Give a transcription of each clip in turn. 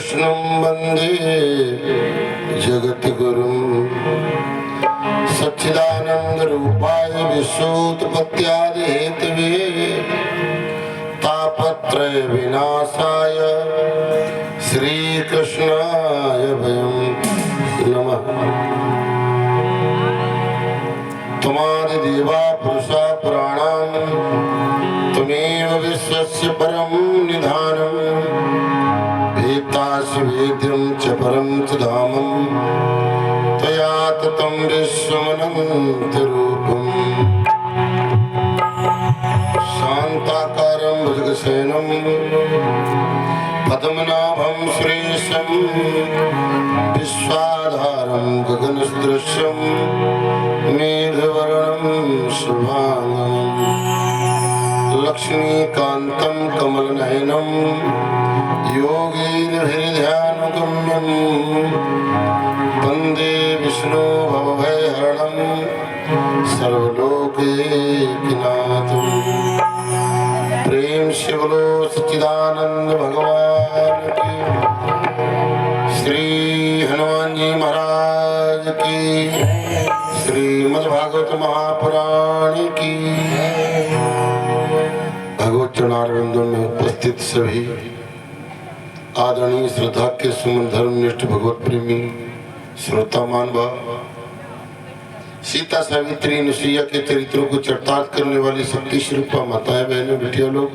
कृष्णं वन्दे जगद्गुरुं सच्चिदानन्दरूपाय विश्वोत्पत्त्यादिहेतवे तापत्रय विनाशाय श्रीकृष्णाय वयं नमः। त्वमादिदेवा पुरुषा पुराणान् त्वमेव विश्वस्य परं निधानम् वेत्तासि वेद्यं च परं च धामं त्वया ततं विश्वमनन्तरूपम् शान्ताकारं भुजगशयनं पद्मनाभं सुरेशं विश्वाधारं गगनसदृशं मेघवर्णं शुभांगं लक्ष्मीकान्तं कमलनयनं योगीन्द्रहृदयानुगम्यं वन्दे विष्णु भवभयहरणं सर्वलोकैकनाथं। प्रेम से बोलो सच्चिदानंद भगवान की, श्री हनुमान जी महाराज की, श्रीमद्भागवत महापुराण की। भगवत चरणारविंदों में उपस्थित सभी आदरणीय श्रद्धा के सुमन धर्मनिष्ठ भगवत प्रेमी श्रोता मानवा, सीता सावित्री अनुसुईया के चरित्रों को चरितार्थ करने वाली शक्ति स्वरूपा माताएं बहनें बेटियां लोग,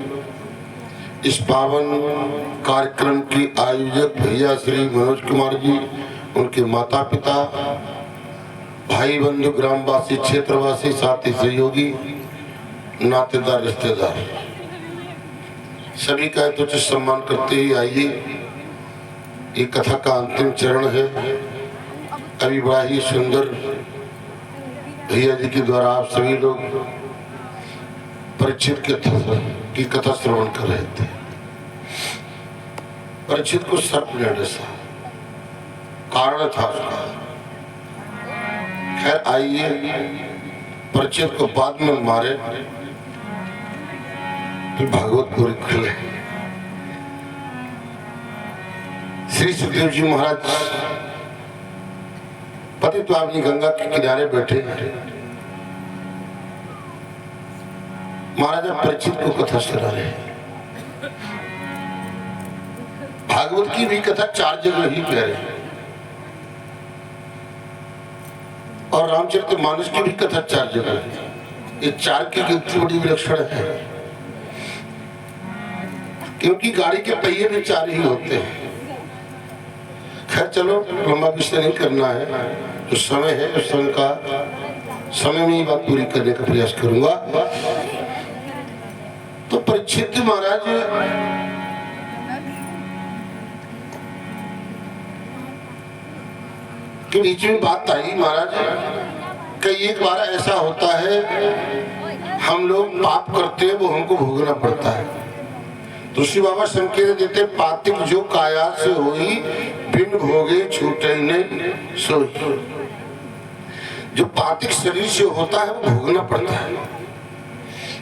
इस पावन कार्यक्रम की आयोजक भैया श्री मनोज कुमार जी, उनके माता पिता, भाई बंधु, ग्रामवासी, क्षेत्रवासी, साथी, सहयोगी, नातेदार, रिश्तेदार, सभी का तुच्छ सम्मान करते ही आइए। ये कथा का अंतिम चरण है। अभी बड़ा ही सुंदर भैया जी के द्वारा आप सभी लोग परीक्षित की कथा श्रवण कर रहे थे। परीक्षित को सर्प ने डसा, कारण था उसका। खैर आइए, परीक्षित को बाद में मारे तो भागवत पूरी खुले। श्री सुखदेव जी महाराज पतित पावनी गंगा के किनारे बैठे, महाराजा परीक्षित को कथा सुना रहे। भागवत की भी कथा 4 जगह ही कह रहे और रामचरितमानस की भी कथा 4 जगह है। ये 4 की गिनती बड़ी विलक्षण है, क्योंकि गाड़ी के पहिए भी 4 ही होते हैं। खैर चलो, लंबा विषय नहीं करना है। जो समय है उस समय का समय में ही बात पूरी करने का प्रयास करूंगा। तो परीक्षित महाराज के बीच में बात आई, महाराज कई एक बार ऐसा होता है हम लोग पाप करते हैं, वो हमको भोगना पड़ता है। तुलसी बाबा संकेत देते, पातिक जो काया से होई बिन भोगे छूटे नहीं सोई। जो पातिक शरीर से होता है वो भोगना पड़ता है।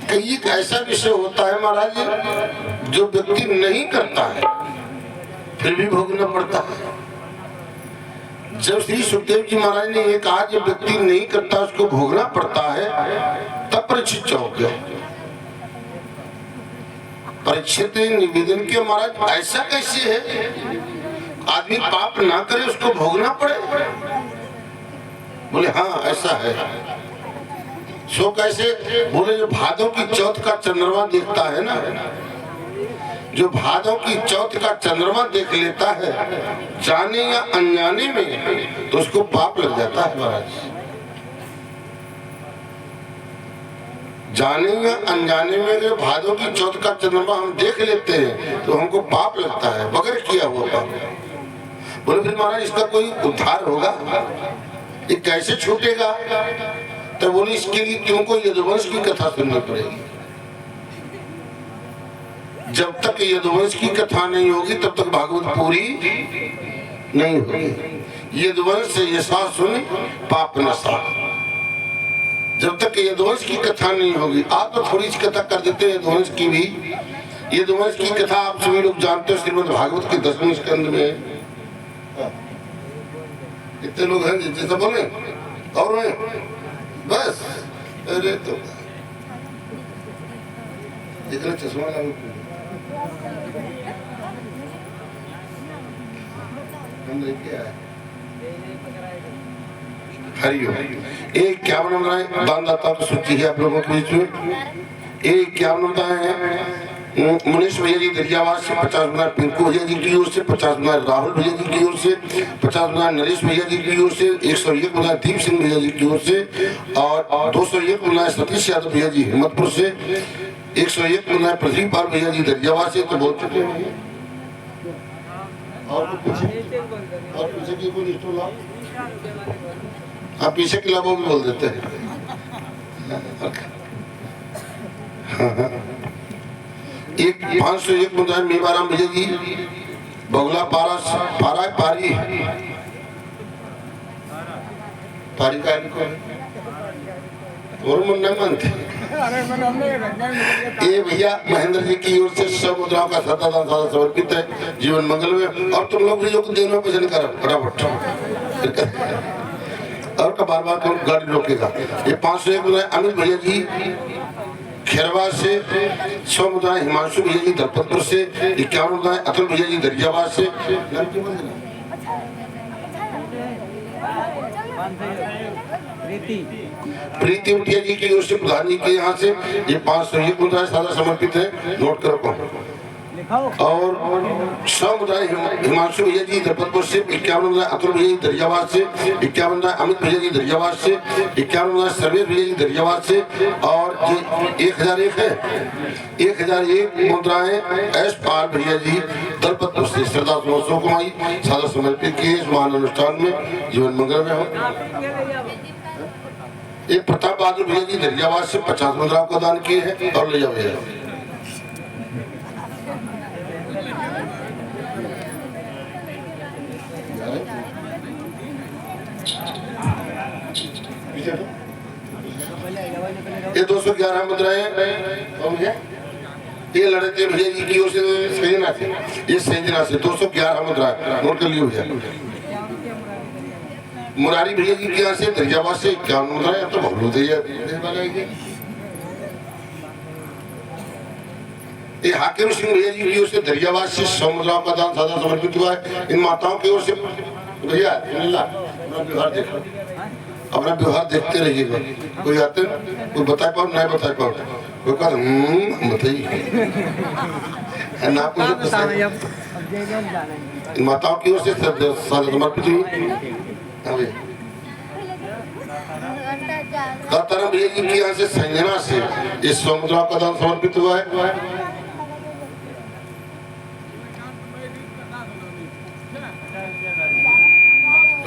कई एक ऐसा विषय होता है महाराज जो व्यक्ति नहीं करता है फिर भी भोगना पड़ता है। जब श्री सुखदेव जी महाराज ने ये कहा जो व्यक्ति नहीं करता उसको भोगना पड़ता है, तब परीक्षित चौंक गए। परीक्षित निवेदन के, महाराज ऐसा कैसे है आदमी पाप ना करे उसको भोगना पड़े? बोले हाँ ऐसा है। सो कैसे? बोले जो भादों की चौथ का चंद्रमा देखता है ना, जो भादों की चौथ का चंद्रमा देख लेता है जाने या अनजाने में, तो उसको पाप लग जाता है महाराज। जाने या अनजाने में अगर भादों की चौथ का चंद्रमा हम देख लेते हैं तो हमको पाप लगता है, बगैर किया हुआ पाप। बोले फिर महाराज इसका कोई उद्धार होगा? ये कैसे छूटेगा? तो बोले इसके लिए तुमको यदुवंश की कथा सुननी पड़ेगी। जब तक यदुवंश की कथा नहीं होगी तब तक भागवत पूरी नहीं होगी। यदुवंश से यशा सुन पाप नशा। जब तक यदुवंश की कथा नहीं होगी, आप तो थोड़ी सी कथा कर देते हैं यदुवंश की भी, ये दोवंश की कथा आप सभी लोग जानते हो, श्रीमद् भागवत के 10वें स्कंद में। कितने लोग हैं जैसा बोले और हैं बस। अरे तो इतना चश्मा लागू हम लेके आए। हरिओम। एक क्या बन रहा है दानदाता की सूची है आप लोगों के बीच में। एक क्या बनता है मुनीश भैया जी दरियावाद से 50 गुना, पिंकू भैया जी की ओर से 50 गुना, राहुल भैया जी की ओर से 50 गुना, नरेश भैया जी की ओर से 101 गुना, दीप सिंह भैया जी की ओर से और 201 गुना सतीश यादव भैया जी हिम्मतपुर से, 101 गुना प्रदीप पाल भैया जी दरियावाद से। तो बोल चुके हैं और पीछे की कोई लिस्ट लाओ। हाँ पीछे के लाभों भी बोल देते हैं। एक 501 मुद्दा मेवाराम भैया जी बगुला पारा पारी पारी का और मुन्ना मनते ये भैया महेंद्र जी की ओर से 100 मुद्राओं का सदा समर्पित है जीवन मंगल में। और तुम लोग भी जो देने पसंद करो फटाफट और का बार बार कौन गाड़ी रोकेगा। ये 501 मुद्रा अमित भैया जी खेरवा से, 100 मुद्राएं हिमांशु भैया जी दलपतपुर से, 51 मुद्राएं अतुल भैया जी दरियाबाद से, प्रीति उठिया जी की ओर से प्रधान जी के यहाँ से ये 501 मुद्राएं सादा समर्पित है। नोट करो कौन। और 100 मुद्राएं हिमांशु भैया जी दलपतपुर से, 51 मुद्राएं अतुल भैया जी दरियाबाद से, 51 मुद्राएं अमित भैया जी दरियाबाद से, 51 मुद्राएं सर्वेश भैया जी दरियाबाद से और 1001 है 1001 मुद्राएं एस पाल भैया जी दलपतपुर से श्रद्धा महोत्सव को आई सादा समर्पित किए इस महान अनुष्ठान में जीवन मंगल में हो। एक प्रताप बहादुर भैया जी दरियाबाद से 50 मुद्राओं का दान किए हैं और ले जाओ भैया। ये 211 मुद्राएं ये लड़के भैया जी की ओर से सेजना से, ये सेजना से 211 मुद्राएं नोट कर लियो भैया। मुरारी भैया जी के यहाँ से दरियाबाद से 51 मुद्राएं तो बहुत ये हाकिम सिंह भैया जी की ओर से दरियाबाद से 100 मुद्राओं का दान सादा समर्पित हुआ है। इन माताओं की ओर से भैया अपना व्यवहार देखते रहिएगा। कोई आते कोई बता पाओ नहीं बता पाओ कोई कहता बताइए ना कुछ इन माताओं की ओर से समर्पित हुई। काताराम भैया जी के यहाँ से संजना से इस 100 मुद्राओं का दान समर्पित हुआ है।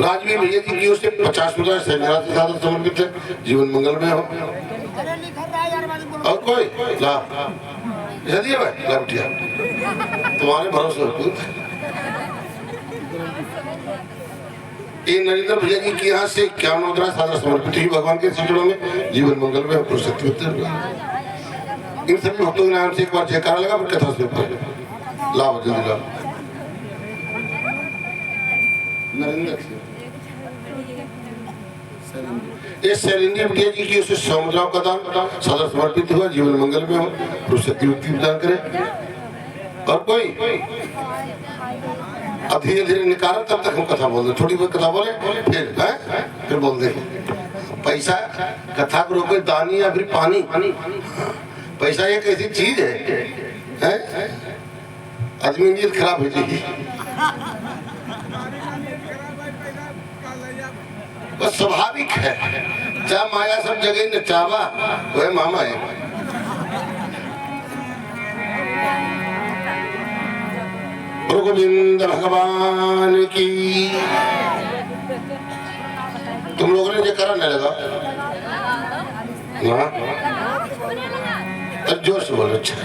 राजवीर भैया जी की ओर से 50 मुद्राएं संजना से ज्यादा समर्पित है जीवन मंगल में हो। और कोई ला दिया भाई ला उठिया तुम्हारे भरोसे हो। ये नरेंद्र भैया जी के यहाँ से 51 मुद्राएं सादा समर्पित हुई भगवान के चरणों में जीवन मंगल में हो। इन सभी भक्तों के नाम से एक बार जयकारा लगा फिर कथा से लाभ जल्दी लाभ। इस शैलेंद्र भैया जी की उसे 100 मुद्राओं का दान सादा समर्पित हुआ जीवन मंगल में हो। दान करे और कोई अब धीरे धीरे निकाला तब तक हम कथा बोल दे। थोड़ी बहुत कथा बोले फिर बोल दे। पैसा कथा को रोके दानी या फिर पानी। पैसा एक ऐसी चीज है आदमी नींद खराब हो जाएगी। बस स्वाभाविक है चाह माया सब जगह न चावा वह मामा है। गोविंद भगवान की। तुम लोगों ने जयकारा नहीं लगा तो जोर से बोलो। अच्छा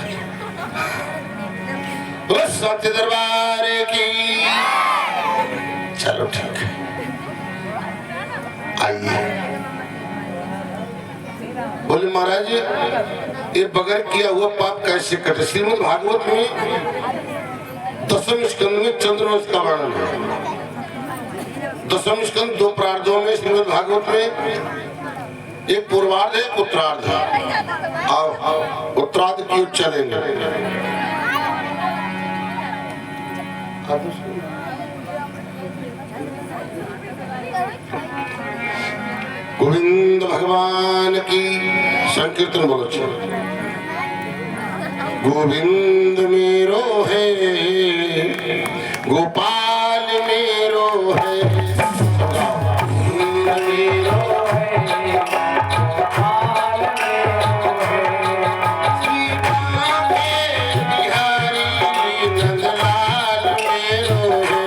बस सत्य दरबार की। चलो ठीक है आइए बोले बोले महाराज ये बगैर किया हुआ पाप कैसे कटे? श्रीमद् भागवत में 10वें स्कंद में चंद्रवंश का वर्णन है। 10वें स्कंद 2 प्रार्धों में श्रीमद् भागवत में एक पूर्वार्ध है, उत्तरार्ध है। आओ उत्तरार्ध की ओर चलेंगे। गोविंद भगवान की संकीर्तन बोलो। गोविंद मेरो है, गोपाल मेरो है, गोविंद मेरो है, गोपाल मेरो है, श्री बिहारी नंदलाल मेरो है।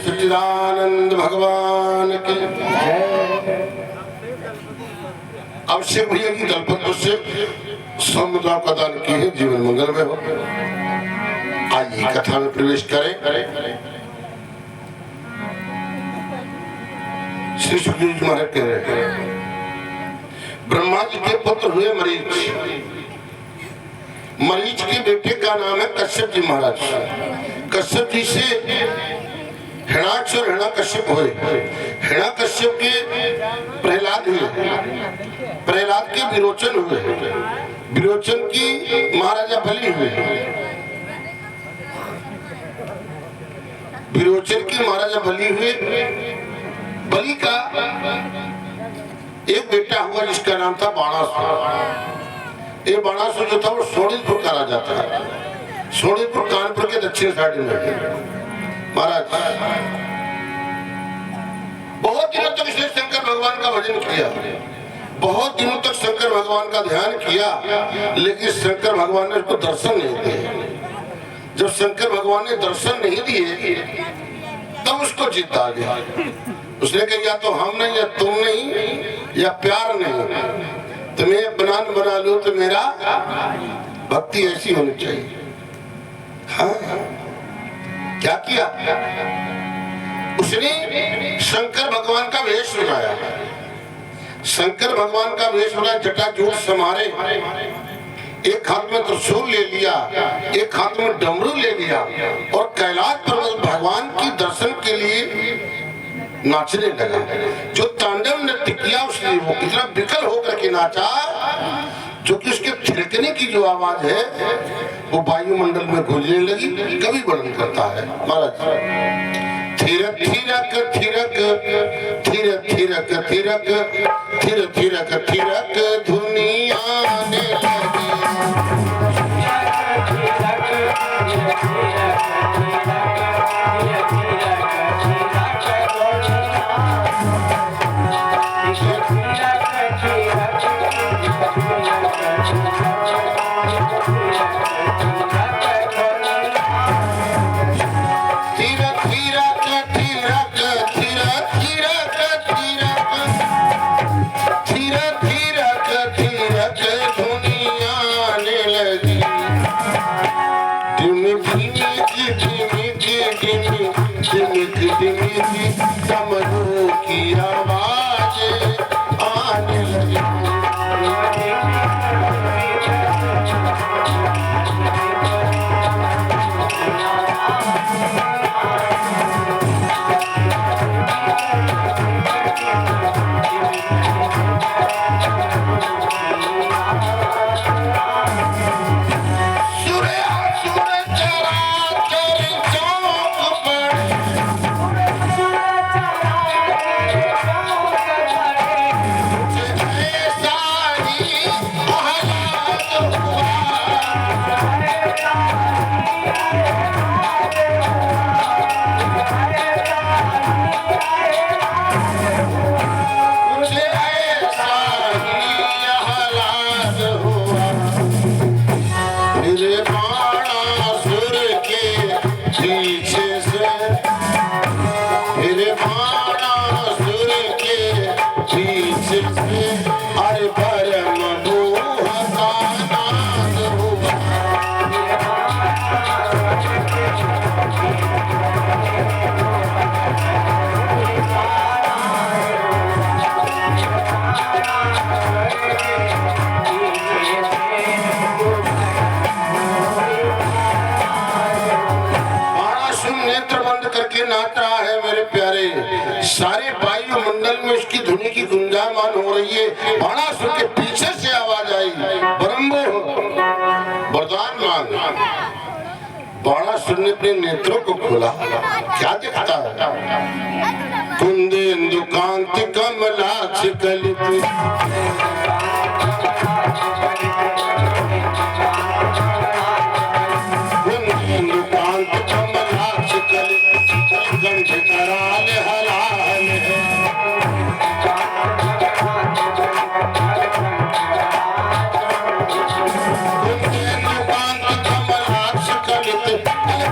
सच्चिदानंद भगवान के अभिषेक भैया की दलपत से समुद्र का दान किए हैं, जीवन मंगल में हो। आइए कथा में प्रवेश करें। श्री सुखदेव जी महाराज कह रहे हैं ब्रह्मा जी के पुत्र हुए मरीच। मरीच के बेटे का नाम है कश्यप जी महाराज। कश्यप जी से हिरणाक्ष और हिरण्यकश्यप हुए। हिरण्यकश्यप के प्रहलाद हुए। प्रहलाद के विरोचन हुए। विरोचन की महाराजा बलि हुए। विरोचन की महाराजा बलि हुए। बलि का एक बेटा हुआ जिसका नाम था बाणासुर। ये बाणासुर जो था वो सोनितपुर का राजा था। सोनितपुर कानपुर के दक्षिण साइड में महाराज। बहुत दिनों तक इसने शंकर भगवान का भजन किया, बहुत दिनों तक शंकर भगवान का ध्यान किया, लेकिन शंकर भगवान ने उसको दर्शन नहीं दिए। जब शंकर भगवान ने दर्शन नहीं दिए तब उसको जिद आ गया। उसने कहा या तो हम नहीं, या तुम नहीं, या प्यार नहीं। तुम्हें बनान बना लो तो मेरा भक्ति ऐसी होनी चाहिए। हाँ क्या किया उसने? शंकर भगवान का वेश बनाया। शंकर भगवान का वेश बनाया, जटाजूट समारे, एक हाथ में त्रिशूल ले लिया, एक हाथ में डमरू ले लिया और कैलाश पर्वत भगवान की दर्शन के लिए नाचने लगा। जो तांडव नृत्य किया उसने, वो इतना विकल होकर के नाचा जो कि उसके थिरकने की जो आवाज है वो वायुमंडल में गूंजने लगी। कभी वर्णन करता है महाराज, थिरक थिरक थिरक थिरक थिरक थिरक थिरक थिरक थिरक दुनिया ने लगी। समझो की आवाज आने लगी। पीछे से अरे परम मोह का नाद हुआ। करके नाच रहा है मेरे प्यारे, सारे वायुमंडल में उसकी धुनी की गुंजायमान हो रही है। बाणासुर के पीछे से आवाज आई, ब्रह्मो वरदान मांग। बाणासुर ने अपने नेत्रों को खोला, क्या दिखता है? कुंदेन्दु कांति कमलाक्ष कलित, कुंदेन्दु कांति कमलाक्ष कलित, कंठ कराल हलाल है। कुंदेन्दु कांति कमलाक्ष कलित,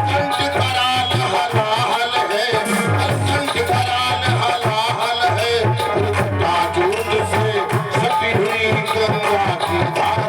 कंठ कराल हलाल है। कंठ कराल हलाल है, ताजूद से सटी हुई गंगा की धार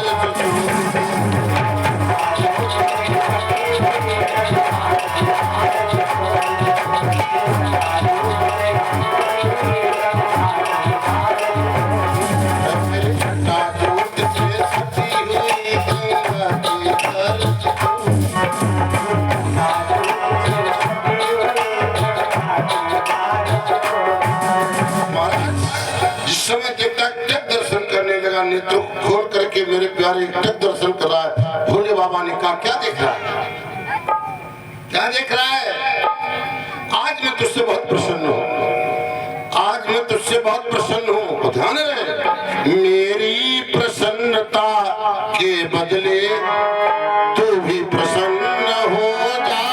नेत्र खोल करके मेरे प्यारे तक दर्शन कर रहा है। भोले बाबा ने कहा, क्या देख रहा है? क्या देख रहा है? आज मैं तुझसे बहुत प्रसन्न हूँ, आज मैं तुझसे बहुत प्रसन्न हूँ। ध्यान रहे, मेरी प्रसन्नता के बदले तू भी प्रसन्न हो जाए।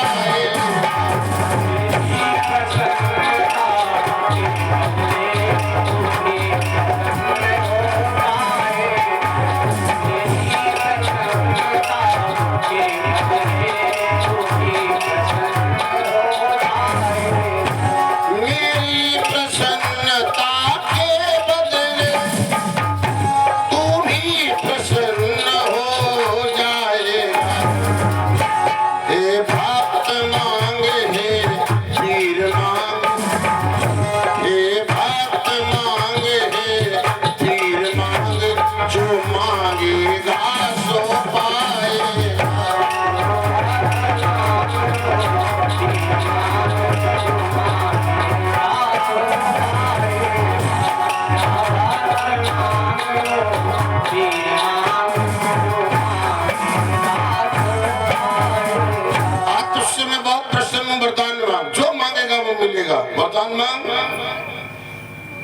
वरदान मांग।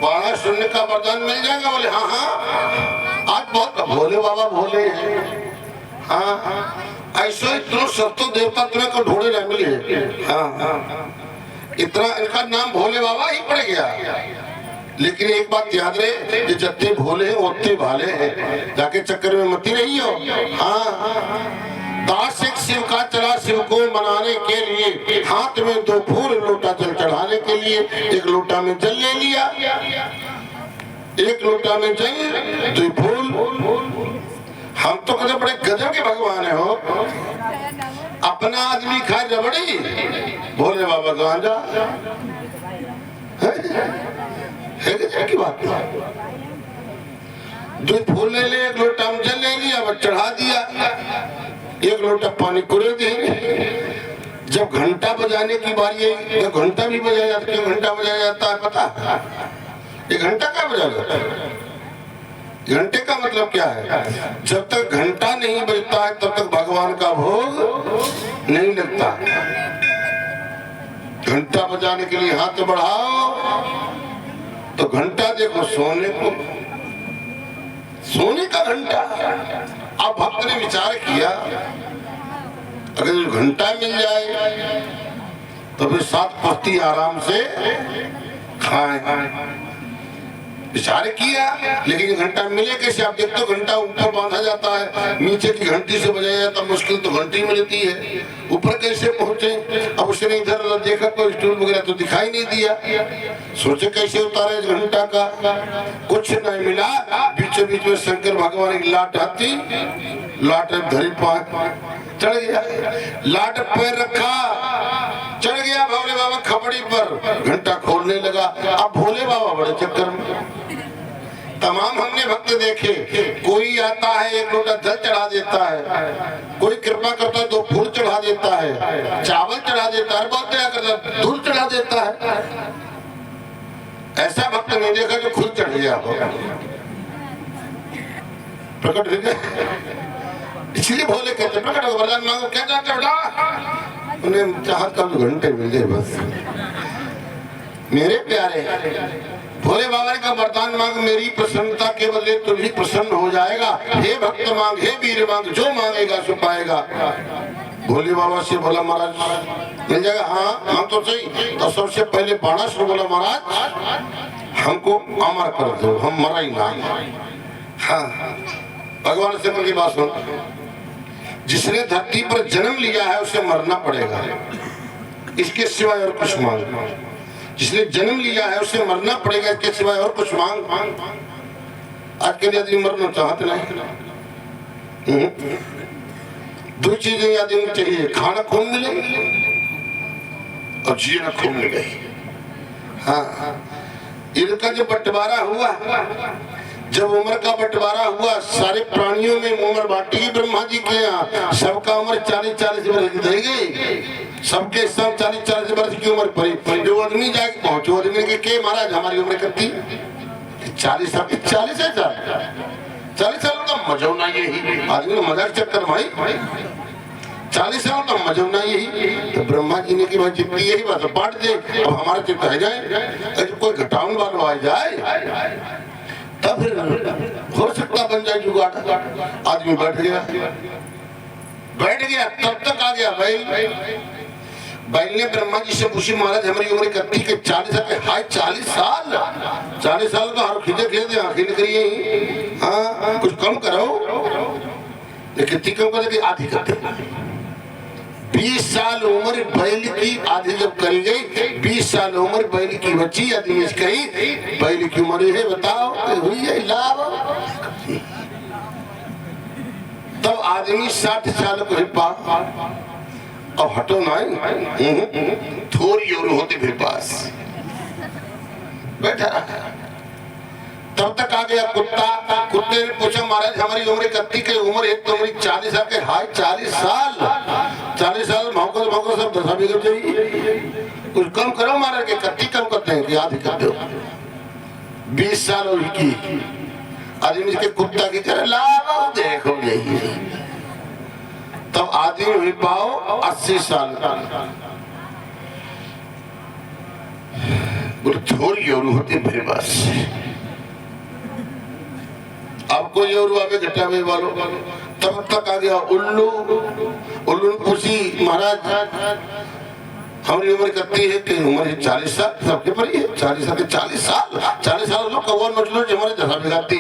बाणासुर का वरदान मिल जाएगा? बोले हाँ हाँ, आज बहुत भोले बाबा भोले हैं। हाँ, ऐसा इतना सत्तो देवता तुम्हें को ढूंढे नहीं मिले। हाँ, इतना इनका नाम भोले बाबा ही पड़ गया। लेकिन एक बात याद रहे, ये जत्ते भोले हैं ओते भाले हैं, जाके चक्कर में मती रही हो। हाँ, दास एक शिव का चला शिव को मनाने के लिए, हाथ में 2 फूल लोटा जल चढ़ाने के लिए। एक लोटा में जल ले लिया, एक लोटा में जल 2 फूल। हम तो कहते बड़े गजब के भगवान है हो, अपना आदमी खाए रबड़ी, भोले बाबा गांजा है गजब की बात। 2 फूल ले ले, एक लोटा में जल ले लिया, बस चढ़ा दिया, एक लोटा पानी कुरे देंगे। जब घंटा बजाने की बारी है, तो घंटा भी बजाया जाता है। घंटा बजाया जाता है पता? ये घंटा क्या बजाया जाता है? घंटे का मतलब क्या है? जब तक घंटा नहीं बजता है तब तक भगवान का भोग नहीं लगता। घंटा बजाने के लिए हाथ बढ़ाओ तो घंटा देखो सोने को, सोने का घंटा। अब भक्त ने विचार किया, अगर घंटा मिल जाए तो फिर 7 पत्ती आराम से खाएं। इशारे किया, लेकिन घंटा मिले कैसे? आप देखते हो घंटा ऊपर बांधा जाता है, नीचे की घंटी से बजाया जाता, मुश्किल तो घंटी मिलती है, ऊपर कैसे पहुंचे? अब उसने इधर उधर देखा, कोई स्टूल वगैरह तो दिखाई नहीं दिया, सोचे कैसे उतारे इस घंटा का, कुछ नहीं मिला। बीचों बीच में शंकर भगवान की लाट आती, लाट धरी पांव चढ़ गया, लाट पैर रखा, चढ़ गया भोले बाबा खपड़ी पर, घंटा खोलने लगा। अब भोले बाबा बड़े चक्कर में, तमाम हमने भक्त देखे, कोई आता है एक लोटा जल चढ़ा देता है, कोई कृपा करता है 2 फूल चढ़ा देता है, चावल चढ़ा देता है, बहुत क्या करता है, दूध चढ़ा देता है। ऐसा भक्त नहीं देखा जो खुद चढ़ गया हो, प्रकट हो गया। इसलिए भोले कहते प्रकट हो वरदान मांगो, क्या चाहते हो बेटा? उन्हें चाहत का 2 घंटे मिल जाए बस। मेरे प्यारे भोले बाबा का वरदान मांग, मेरी प्रसन्नता के बदले तू भी प्रसन्न हो जाएगा। हे भक्त मांग, हे वीर मांग, जो मांगेगा सो पाएगा। भोले बाबा से बोला महाराज मिल जाएगा? हाँ मांग तो सही। तो सबसे पहले बाणासुर बोला महाराज हमको अमर कर दो, हम मरा ही ना। हाँ भगवान से की बात सुन, जिसने धरती पर जन्म लिया है उसे मरना पड़ेगा, इसके सिवाय और कुछ मांग। जिसने जन्म लिया है उसे मरना पड़ेगा, इसके सिवाय और कुछ मांग। आज के लिए आदमी मरना चाहते नहीं। 2 चीजें आदमी चाहिए, खाना खूब मिले और जीना खूब मिले। हाँ इनका जो बंटवारा हुआ, जब उम्र का बंटवारा हुआ, सारे प्राणियों में उम्र बांटी गई ब्रह्मा जी के यहाँ। सबका उम्र 40-40 वर्ष की दी गई, सबके सब 40-40 वर्ष की उम्र पड़ी। जो आदमी जाके पहुंचो, आदमी के महाराज हमारी उम्र कितनी? 40 साल। 40 है 40 साल का मजौना यही आदमी ने मजाक चक्कर भाई 40 साल का मजौना यही। तो ब्रह्मा जी ने की भाई जितनी यही बात बांट दे, अब हमारे चित्त है जाए, कोई घटाउन वाला आ जाए तब फिर हो सकता बन जाए जुगाड़। आदमी बैठ गया, तब तक आ गया बैल ने ब्रह्मा जी से पूछी महाराज हमारी उम्र कितनी? के 40 साल। हाय 40 साल? 40 साल का हर खिजे खिले आंखें निकली। हाँ कुछ कम करो, लेकिन कितनी कम कर, आधी कर दे। 20 साल उम्र बैल की आधी जब करी गई, 20 साल उम्र बैल की बची, आदमी कही बैल की उम्र है बताओ हुई है लाभ। तब आदमी 60 साल को हिपा, अब हटो नहीं, थोड़ी और होती फिर पास बैठा। तब तक आ गया कुत्ता, कुत्ते ने पूछा महाराज हमारी उम्र कितनी? के उम्र एक तो हमारी 40 साल के। हाय 40 साल? 40 साल भौंको सब दशा बिगड़ जाएगी, कुछ कम करो महाराज। के कितनी कम करते हैं कि आधी कर दो। 20 साल उनकी आदमी के कुत्ता की तरह लाओ देखो यही। तब आदमी हुई पाओ 80 साल का। बोले थोड़ी और होती मेरे पास। अब कोई और आगे घटावे वालों। तब तक आ गया उल्लू। उल्लू ने पूछी महाराज हमारी उम्र कितनी है? कि उम्र 40 साल। सबके पर ही 40 साल। 40 साल 40 साल लोग कौन मचलो हमारे दशा बिगाड़ती।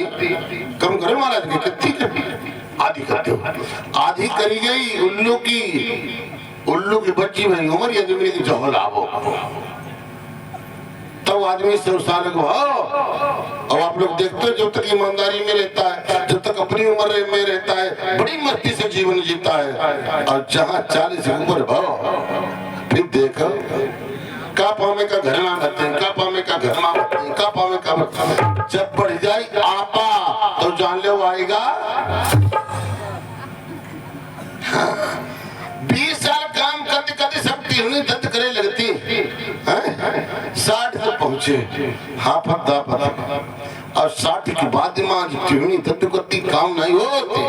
कम करो महाराज की कितनी? आधी करते हो। आधी करी गई उल्लू की। उल्लू की बच्ची भाई उम्र यदि मेरी जहल आवो तब आदमी से साल को अब आप लोग देखते हो जब तक ईमानदारी में रहता है, जब तक अपनी उम्र में रहता है, बड़ी मस्ती से जीवन जीता है। और जहाँ 40 उम्र भाव फिर देखो का पावे का घर में बचते हैं, का पावे का घर में बचते हैं, का पावे का बचते। जब बढ़ जाए आपा तो जान लो आएगा। 20 साल काम करते करते सब तिहनी दर्द करे लगती है। 60 तक पहुंचे हाफत दाफत और 60 के बाद दिमाग तिहनी दर्द करती काम नहीं होते।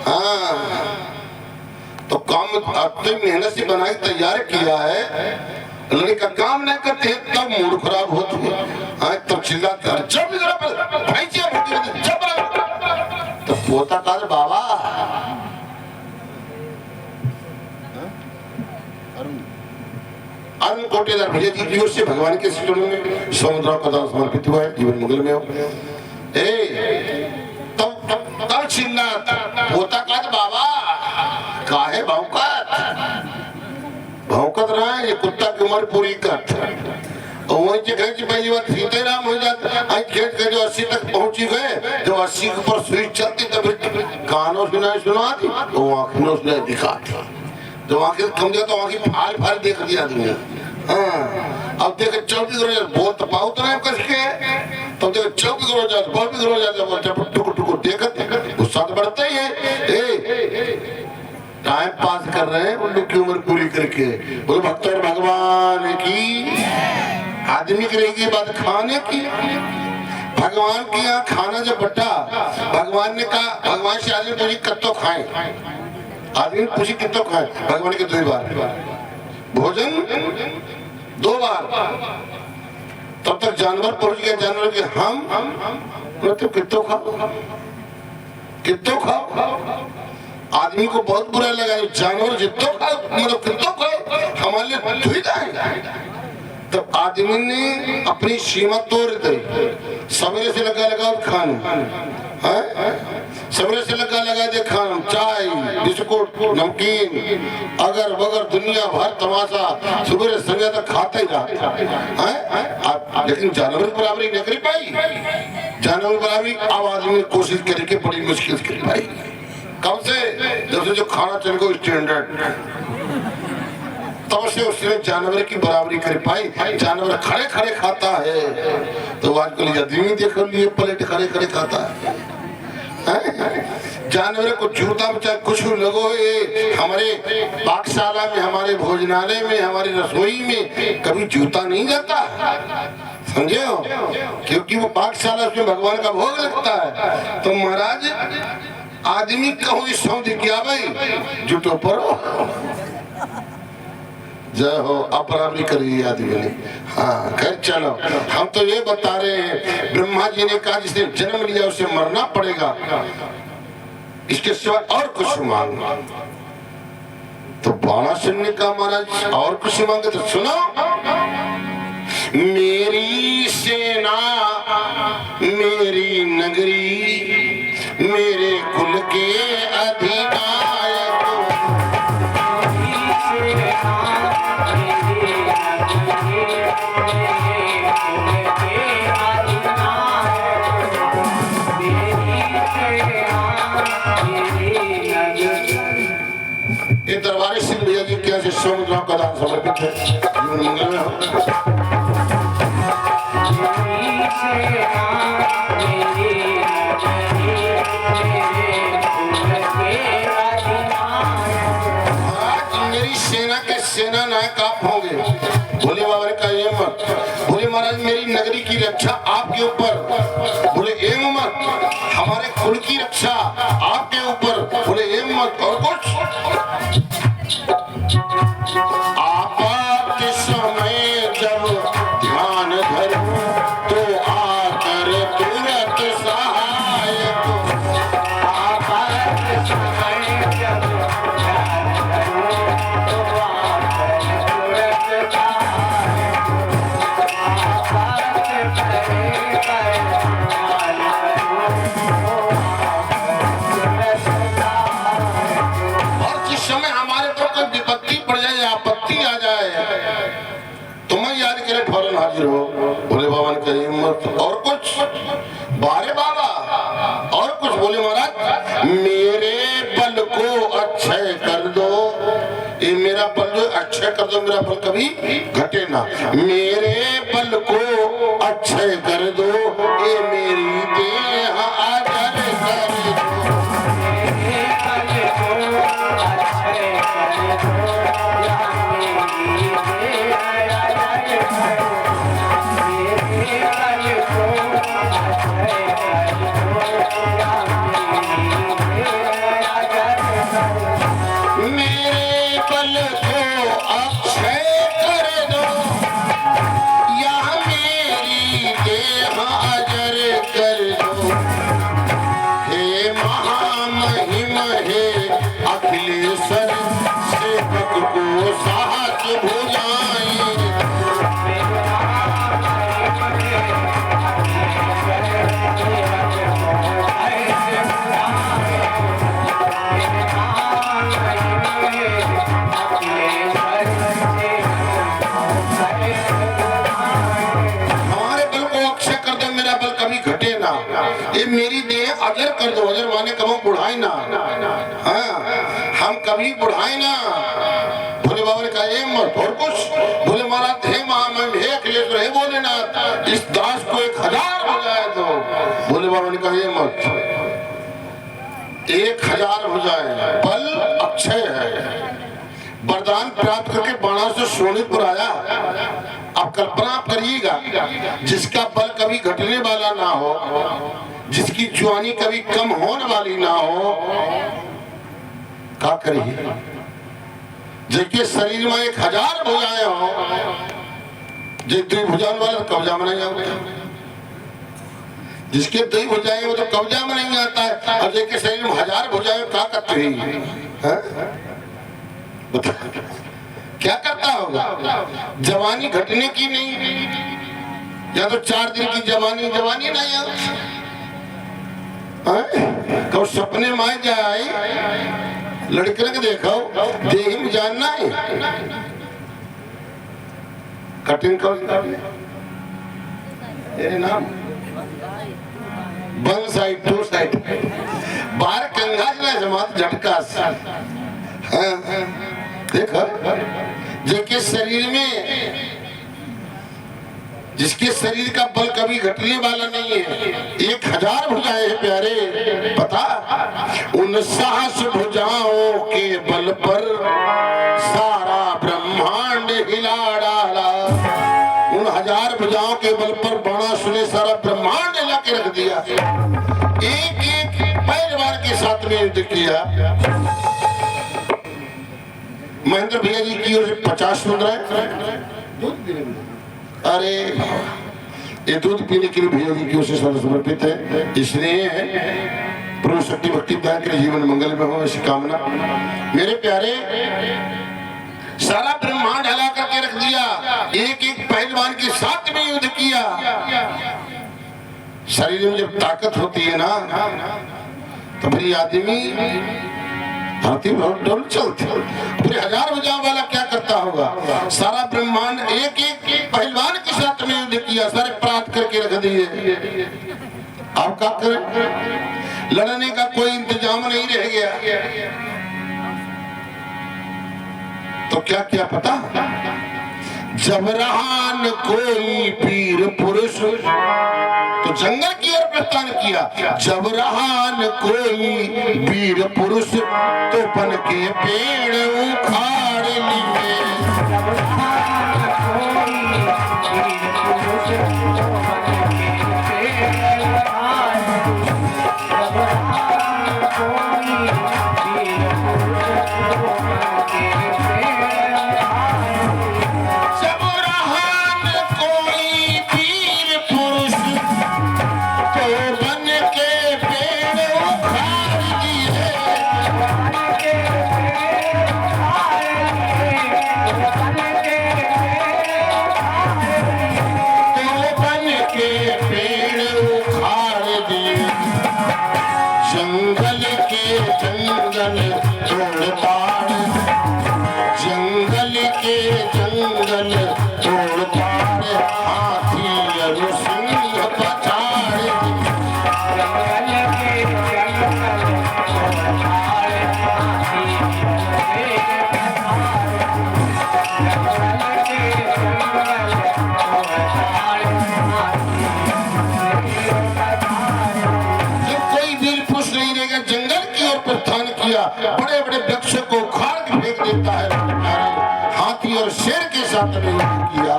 हाँ तो काम अपनी मेहनत से बनाए तैयार किया है, लड़का काम नहीं करते हैं तब मूड खराब होती है। तब चिल्लाते हैं जब भाई जब तो पोता काल बाबा अन्न कोटेदार भैया जी की ओर से भगवान के चरणों में समुद्र का दान समर्पित हुआ है। जीवन मंगल में हो। तब चिल्ला होता का बाबा काहे भौंकत रहा है। ये कुत्ता की उम्र पूरी कर वही जगह की पहली बात सीताराम हो जाता आज खेत के जो 80 तक पहुंची गए जब 80 के ऊपर स्विच चलती तब कानों सुना थी तो आंखों से दिखा थी जब आंखें कम जाता तो आंखें फाड़ देख दिया आदमी। हाँ अब देखे 24 रोज बोल तो पाओ तो नहीं कसके तब देखे 24 रोज जाते टुकु देखते गुस्सा तो बढ़ता ही है। टाइम पास कर रहे हैं उन लोग की उम्र पूरी करके। बोले भक्त और भगवान की आदमी की रहेगी बात खाने की। भगवान की यहाँ खाना जब बटा भगवान ने कहा भगवान से आदमी पूछी कत्तो खाए आदमी पूछी कितो खाए भगवान के 2 बार भोजन 2 बार। तब तक जानवर पहुंच गया जानवर के हम मतलब कितो खाओ आदमी को बहुत बुरा लगा जानवर जितो खाओ मतलब कितो खाओ हमारे लिए दुविधा है। तब आदमी ने अपनी सीमा तोड़ दी। सवेरे से लगा खाना सवेरे से लगा दे खाना चाय बिस्कुट नमकीन अगर बगर दुनिया भर तमाशा सुबह संध्या तक खाता ही रहा। लेकिन जानवर की बराबरी नहीं कर पाई। जानवर बराबरी अब आदमी ने कोशिश करके बड़ी मुश्किल से कर पाई। कब से जब से जो खाना चल गो स्टैंडर्ड तब से उसने जानवर की बराबरी कर पाई। जानवर खड़े खड़े खाता है तो आजकल आदमी देख लिए प्लेट खड़े खड़े खाता है। जानवर को जूता में चाहे कुछ लगो हमारे पाकशाला में हमारे भोजनालय में हमारी रसोई में कभी जूता नहीं जाता समझे हो क्योंकि वो पाकशाला उसमें भगवान का भोग लगता है। तो महाराज आदमी कहूँ सौंध किया भाई जुटो परो जय हो अपराधी करिए आदमी ने। हाँ खैर चलो हम तो ये बता रहे हैं ब्रह्मा जी ने कहा जिसने जन्म लिया उसे मरना पड़ेगा इसके सिवा और कुछ मांग तो बाणा सुनने का महाराज और कुछ मांगे तो सुनो। मेरी सेना मेरी नगरी मेरे कुल के अधिनायक ये दरबारी सिंह भैया जी क्या समुद्र का दान समर्पित है। जीवन मंगल में हो। मेरी सेना के सेना नायक आप होंगे। भोले बाबा ने कहा ये मत भोले महाराज मेरी नगरी की रक्षा आपके ऊपर बोले एम मत हमारे कुल की रक्षा आपके ऊपर बोले एम मत और कुछ आपात समय जब ध्यान धरूं तो आकर तुरंत सहायक आपात समय जब ध्यान धरूं तो आकर तुरंत सहायक आपात समय और जिस समय हमारे पर कोई विपत्ति पड़ जाए आपत्ति आ जाए तुम्हें याद करे फौरन हाजिर हो। बोले बाबा ने कही हिम्मत और कुछ बारे बाबा और कुछ बोले महाराज मेरे बल को अक्षय कर दो ये मेरा बल जो अक्षय कर दो मेरा बल कभी घटे ना मेरे बल को अक्षय कर दो ये मेरी देह आजर कर दो मेरे बल को अक्षय कर दो या मेरी देह ये मेरी देह अजर कर दो। अजर माने कभी बुढ़ाई ना। हाँ, हम कभी बुढ़ाई ना। भोले बाबा ने कहा ये मत और कुछ। भोले महाराज हे महामहिम हे अखिलेश्वर हे भोलेनाथ, इस दास को 1000 हो जाए तो। भोले बाबा ने कहा ये मत, 1000 हो जाए। बल अक्षय है, वरदान प्राप्त करके बाणासुर शोणितपुर आया। आप कल्पना करिएगा, जिसका बल कभी घटने वाला ना हो, जिसकी जवानी कभी कम होने वाली ना हो, क्या करिए। जिसके शरीर में 1000 भुजाएं हो, जितनी भुजाओं वाला कब्जा में नहीं आता। जिसके 2 भुजाएं वो तो कब्जा में नहीं आता है, और जिसके शरीर में 1000 भुजाएं क्या करते हैं? क्या करता होगा? जवानी घटने की नहीं, या तो 4 दिन की जवानी नहीं आती। कब सपने में जाए लड़के को देखो देही में जानना है कटिंग कर नाम 1 साइड 2 साइड बाहर कंगा जमात झटका। देखो जिसके शरीर में, जिसके शरीर का बल कभी घटने वाला नहीं है, 1000 भुजाएं हैं प्यारे। पता, उन साहस भुजाओं के बल पर सारा ब्रह्मांड हिला डाला। उन 1000 भुजाओं के बल पर बाणासुर ने सारा ब्रह्मांड हिला के रख दिया। एक पहलवान के साथ में युद्ध किया। महेंद्र भैया जी की ओर से 50 सुन रहे हैं। अरे ये दूध पीने के लिए भैया जी की ओर से समर्पित है। इसलिए प्रभु शक्ति भक्ति दान के जीवन मंगल में हो ऐसी कामना। मेरे प्यारे, सारा ब्रह्मांड हिला करके रख दिया। एक पहलवान के साथ में युद्ध किया। शरीर में जब ताकत होती है ना, तो फिर आदमी हाथी डोल चलते। पूरे 1000 भुजाओं वाला क्या करता होगा? सारा ब्रह्मांड एक पहलवान के साथ में युद्ध किया, सारे प्राप्त करके रख दिए। आप क्या करें? लड़ने का कोई इंतजाम नहीं रह गया। तो क्या क्या पता, जब रहा न कोई वीर पुरुष, तो जंगल की ओर प्रस्थान किया। जब रहा न कोई वीर पुरुष, तो बन के पेड़ उखाड़ लिए। बड़े बड़े वृक्ष को उखाड़ के फेंक देता है। हाथी और शेर के साथ में युद्ध किया,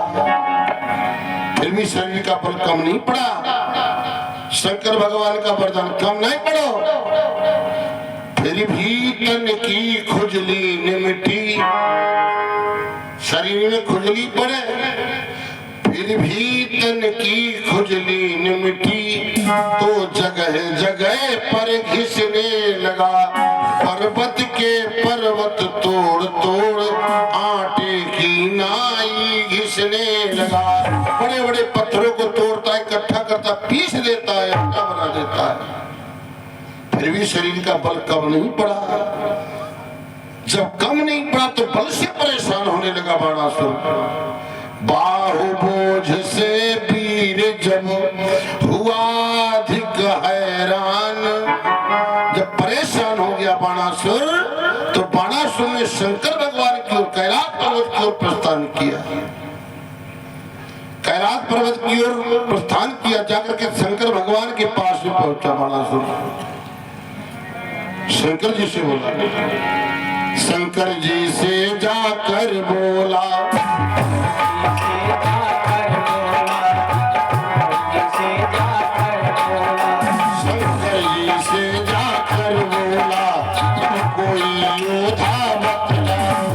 फिर भी शरीर का बल कम नहीं पड़ा। शंकर भगवान का वरदान कम नहीं पड़ो, फिर भी तन की खुजली न मिटी। शरीर में खुजली पड़े, फिर भी तन की खुजली न मिटी। तो जगह जगह पर घिसने लगा, पर्वत के पर्वत तोड़ तोड़ आटे की नाई घिसने लगा। बड़े बड़े पत्थरों को तोड़ता है, इकट्ठा करता, पीस देता है, आटा बना देता है। फिर भी शरीर का बल कम नहीं पड़ा। जब कम नहीं पड़ा तो बल से परेशान होने लगा बाणासुर। बाहु बोझ से वीर जब हुआ अधिक हैरान। जब परेशान हो गया बाणासुर, तो बाणासुर ने शंकर भगवान की ओर कैलाश पर्वत की ओर प्रस्थान किया। कैलाश पर्वत की ओर प्रस्थान किया, जाकर के शंकर भगवान के पास में पहुंचा बाणासुर। शंकर जी से बोला, शंकर जी से जाकर बोला, शंकर जी से जाकर बोला, कोई योद्धा बतलाओ।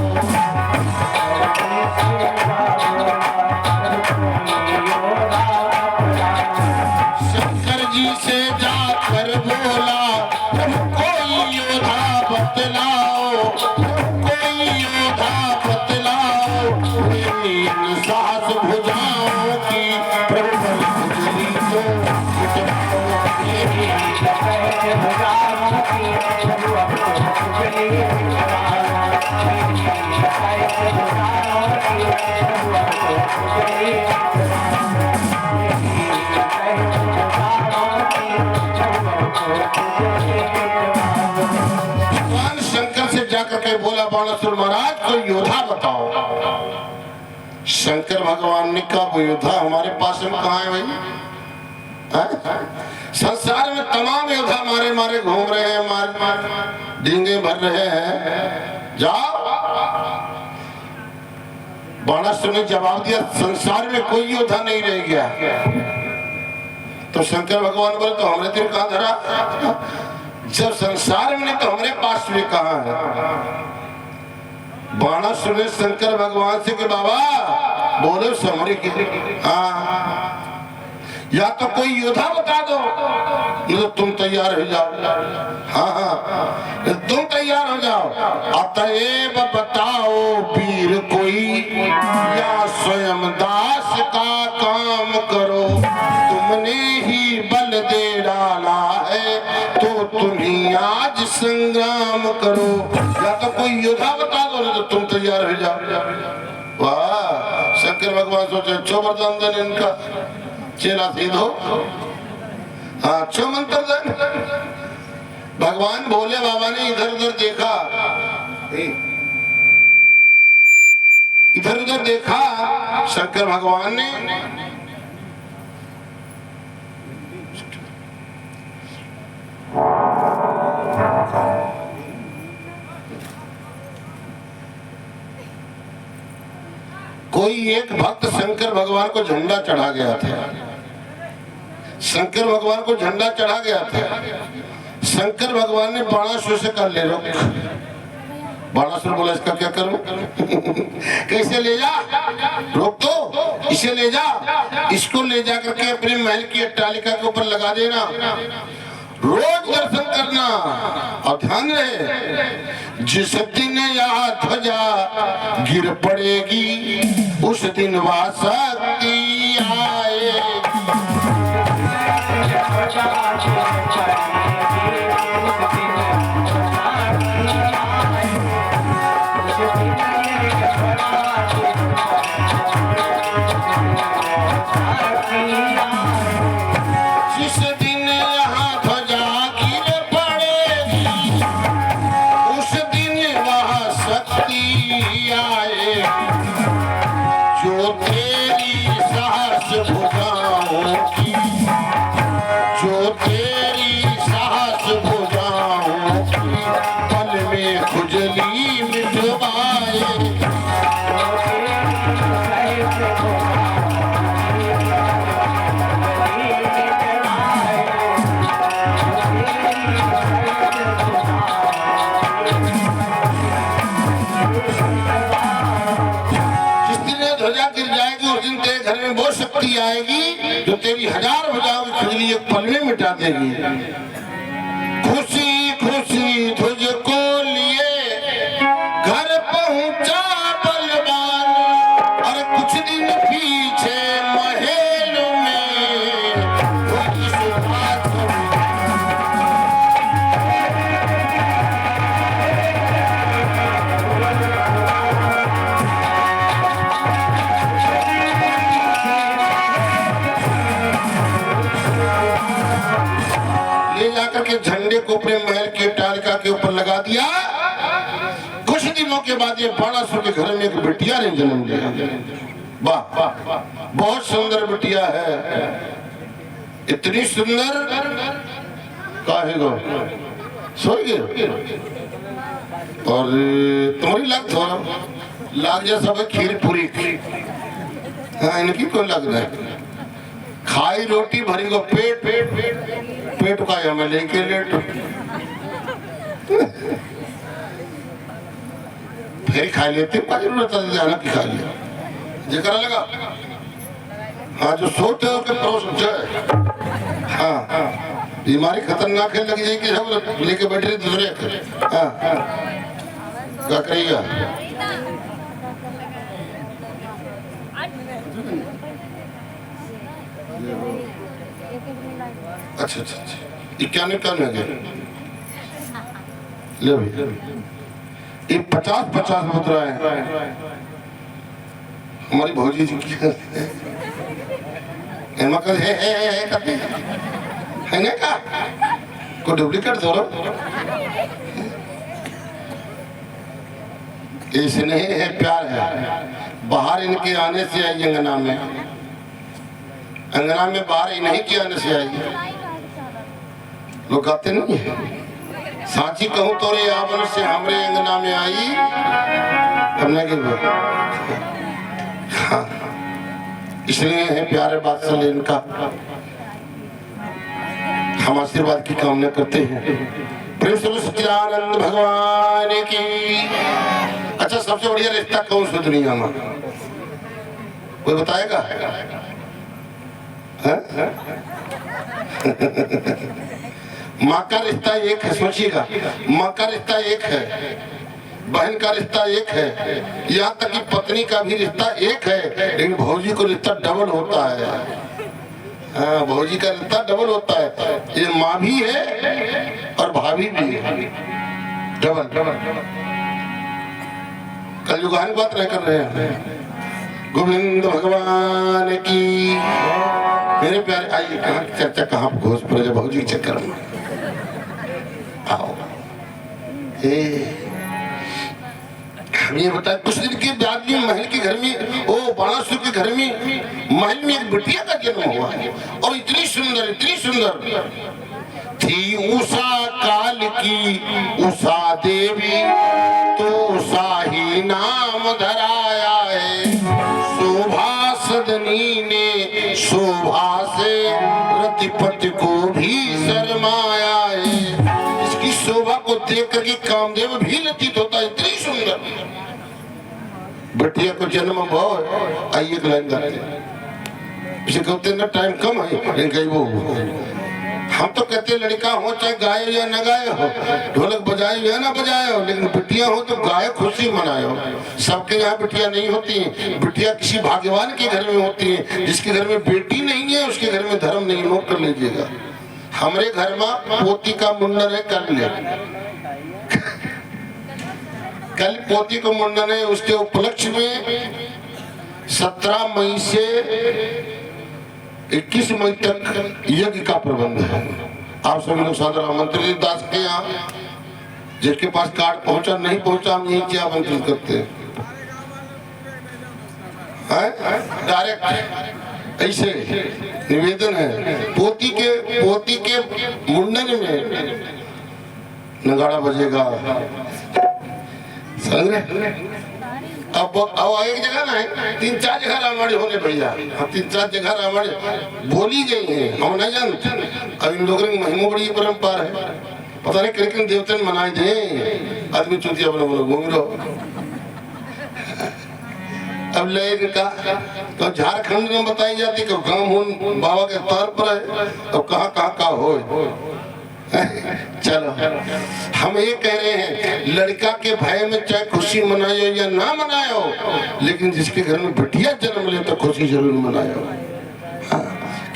शंकर जी से जाकर बोला, कोई योद्धा बतलाओ, कोई योद्धा बतलाओ। इन साहस भुजाओं की प्रबल खुजली को मिटाओ। भगवान शंकर से जाकर के बोला, बाणासुर महाराज कोई योद्धा बताओ। शंकर भगवान ने कहा, वो योद्धा हमारे पास में कहाँ है भाई? संसार में तमाम योद्धा मारे मारे घूम रहे हैं, मार डींगे भर रहे हैं, जाओ। बाणासुर ने जवाब दिया, संसार में कोई योद्धा नहीं रह गया। तो शंकर भगवान बोले, तो हमने तेरे कहाँ धरा? जब संसार में नहीं तो हमारे पास में कहाँ है? बाणासुर ने शंकर भगवान से कि बाबा बोलो समरे की, हाँ या तो कोई योद्धा बता दो, नहीं तो तुम तैयार हो जाओ। हाँ हाँ तुम तैयार हो जाओ। अतएव बताओ वीर कोई, या स्वयं दास का काम करो। तुमने ही बल दे डाला है, तो तुम ही आज संग्राम करो। या तो कोई योद्धा बता दो, नहीं तो तुम तैयार हो जाओ। वाह, शंकर भगवान सोचे अच्छो वरदान देन इनका, चेला सीध हो। हाँ अच्छो मंत्र देन। भगवान भोले बाबा ने इधर उधर देखा, इधर उधर देखा शंकर भगवान ने, कोई एक भक्त शंकर भगवान को झंडा चढ़ा गया था। शंकर भगवान को झंडा चढ़ा गया था। शंकर भगवान ने बाणासुर से कहा, ले रोक। बाणासुर बोला, इसका क्या करूं? कैसे ले जा? रोक दो, इसे ले जा। इसको ले जा करके अपने महल की अट्टालिका के ऊपर लगा देना, रोज दर्शन करना। और ध्यान रहे, जिस दिन यह ध्वजा गिर पड़ेगी, उस दिन वह शक्ति आएगी। जिस दिन यहाँ ध्वजा गिर पड़ेगी, उस दिन वह शक्ति आए। जो तेरी साहस भुजाओं की, जो तेरी साहस भुजाओं की, पल में खुजली मिटवाए। शक्ति आएगी जो तेरी हजार भुजाओं की खुजली एक पल में मिटा देगी। खुशी खुशी तुझको लिए घर पहुंचा बलवान, और कुछ दिन पीछे महल में ले जाकर के झंडे को अपने महल के टालिका के ऊपर लगा दिया। कुछ दिनों के बाद ये बाणासुर के घर में एक बिटिया ने जन्म लिया। वाह, बहुत सुंदर बिटिया है, इतनी सुंदर। काहे गो सो गए और तुम्हारी लाग थोड़ा लाग जैसा भाई खीर पूरी। हाँ, इनकी कौन लग रहा है? खाई रोटी भरी को पेट पेट पेट पेट का या मैं लेके लेट फिर खा लेते जरूरत जाना की खा लिया जिक्र लगा। हाँ, जो सोते हो के परोस जाए। हाँ, बीमारी खतरनाक है, लग जाएगी सब लेके बैठे दूसरे। हाँ, क्या करेगा? अच्छा अच्छा अच्छा, 91 में गए ले भाई, ये 50-50 मुद्राएं हमारी भौजी जी की करते हैं। है ना का को डुप्लीकेट दो ऐसे नहीं है, प्यार है। बाहर इनके आने से आई अंगना में, अंगना में बाहर इन्हीं के आने से आई। लोग कहते नहीं है, सांची कहूँ तो रे आवन से हमरे अंगना में आई हमने के। हाँ, इसलिए है प्यारे बादशाह इनका हम आशीर्वाद की कामना करते हैं। प्रेम से सच्चिदानंद भगवान की। अच्छा, सबसे बढ़िया रिश्ता कौन सा दुनिया में? कोई बताएगा? माँ का रिश्ता एक है, सोचिएगा, माँ का रिश्ता एक है, बहन का रिश्ता एक है, यहाँ तक कि पत्नी का भी रिश्ता एक है, लेकिन भौजी को रिश्ता डबल होता है। हाँ, भौजी का रिश्ता डबल होता है। ये माँ भी है और भाभी भी है, डबल डबल। कल युगान बात नहीं कर रहे हैं। गोविंद भगवान की। मेरे प्यारे, आइए, कहाँ की चर्चा कहाँ घोष पड़े जब भौजी के चक्कर में। आओ, हम ये बताए कुछ दिन के बाद भी महल के घर में, ओ बाणासुर के घर में महल में एक बिटिया का जन्म हुआ और इतनी सुंदर थी उषा काल की उषा देवी, तो उषा ही नाम धराया है। शोभा सदनी ने शोभा से रतिपति को भी शर्माया है। इसकी शोभा को देख करके कामदेव भी लज्जित होता है, इतनी सुंदर बिटिया को जन्म भाव। आइए एक लाइन गाते, इसे कहते ना टाइम कम है, लेकिन कहीं वो हम तो कहते लड़का हो चाहे गाय या न गाय हो, ढोलक बजाए या ना बजाए हो, लेकिन बिटिया हो तो गाय खुशी मनाए हो। सबके यहाँ बिटिया नहीं होती, बिटिया किसी भाग्यवान के घर में होती है। जिसके घर में बेटी नहीं है उसके घर में धर्म नहीं, नोट कर लीजिएगा। हमारे घर में पोती का मुंडन है, कर ले कल पोती का मुंडन है। उसके उपलक्ष्य में 17 मई से 21 मई तक यज्ञ का प्रबंध है। आप सभी लोग सादर आमंत्रित। दास के यहाँ जिसके पास कार्ड पहुंचा नहीं पहुंचा, हम यही क्या आमंत्रित करते हैं डायरेक्ट। ऐसे निवेदन है, पोती के मुंडन में नगाड़ा बजेगा। समझ रहे? अब एक जगह ना है, 3-4 जगह रामायण होने भैया। हाँ, 3-4 जगह रामायण बोली गई है, हम नहीं जानते। अब इन लोगों की महिमा बड़ी परंपरा है, पता नहीं किन देवता ने मनाए थे। आदमी चुतिया अपने बोलो घूम लो। अब लेग का तो झारखंड में बताई जाती कि गाँव बाबा के तौर पर है, तो कहाँ का हो। चलो, हम ये कह रहे हैं, लड़का के भाई में चाहे खुशी मनायो या ना मनायो, लेकिन जिसके घर में बिटिया जन्म ले तो खुशी जरूर मनायो। हाँ,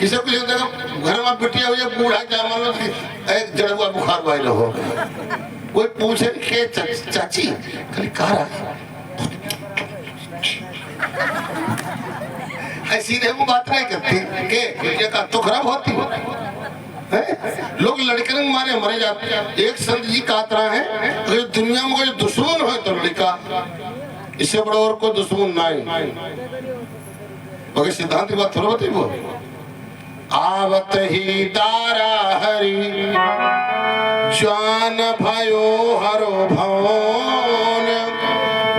किसी को घर में बिटिया हो या बूढ़ा क्या मान लो एक जड़ुआ बुखार वाले हो, कोई पूछे के चाची कल कहा रहा सीधे वो बात नहीं करती के तो खराब होती। लोग लड़के रंग मारे मरे जाते हैं। एक संत जी कहत रहा है अगर दुनिया में कोई दुश्मन हो तो लड़का, इससे बड़ा और कोई दुश्मन ना है। मगर सिद्धांत की बात थोड़ा बताइए वो आवत ही दारा हरि जान भयो हरो भवन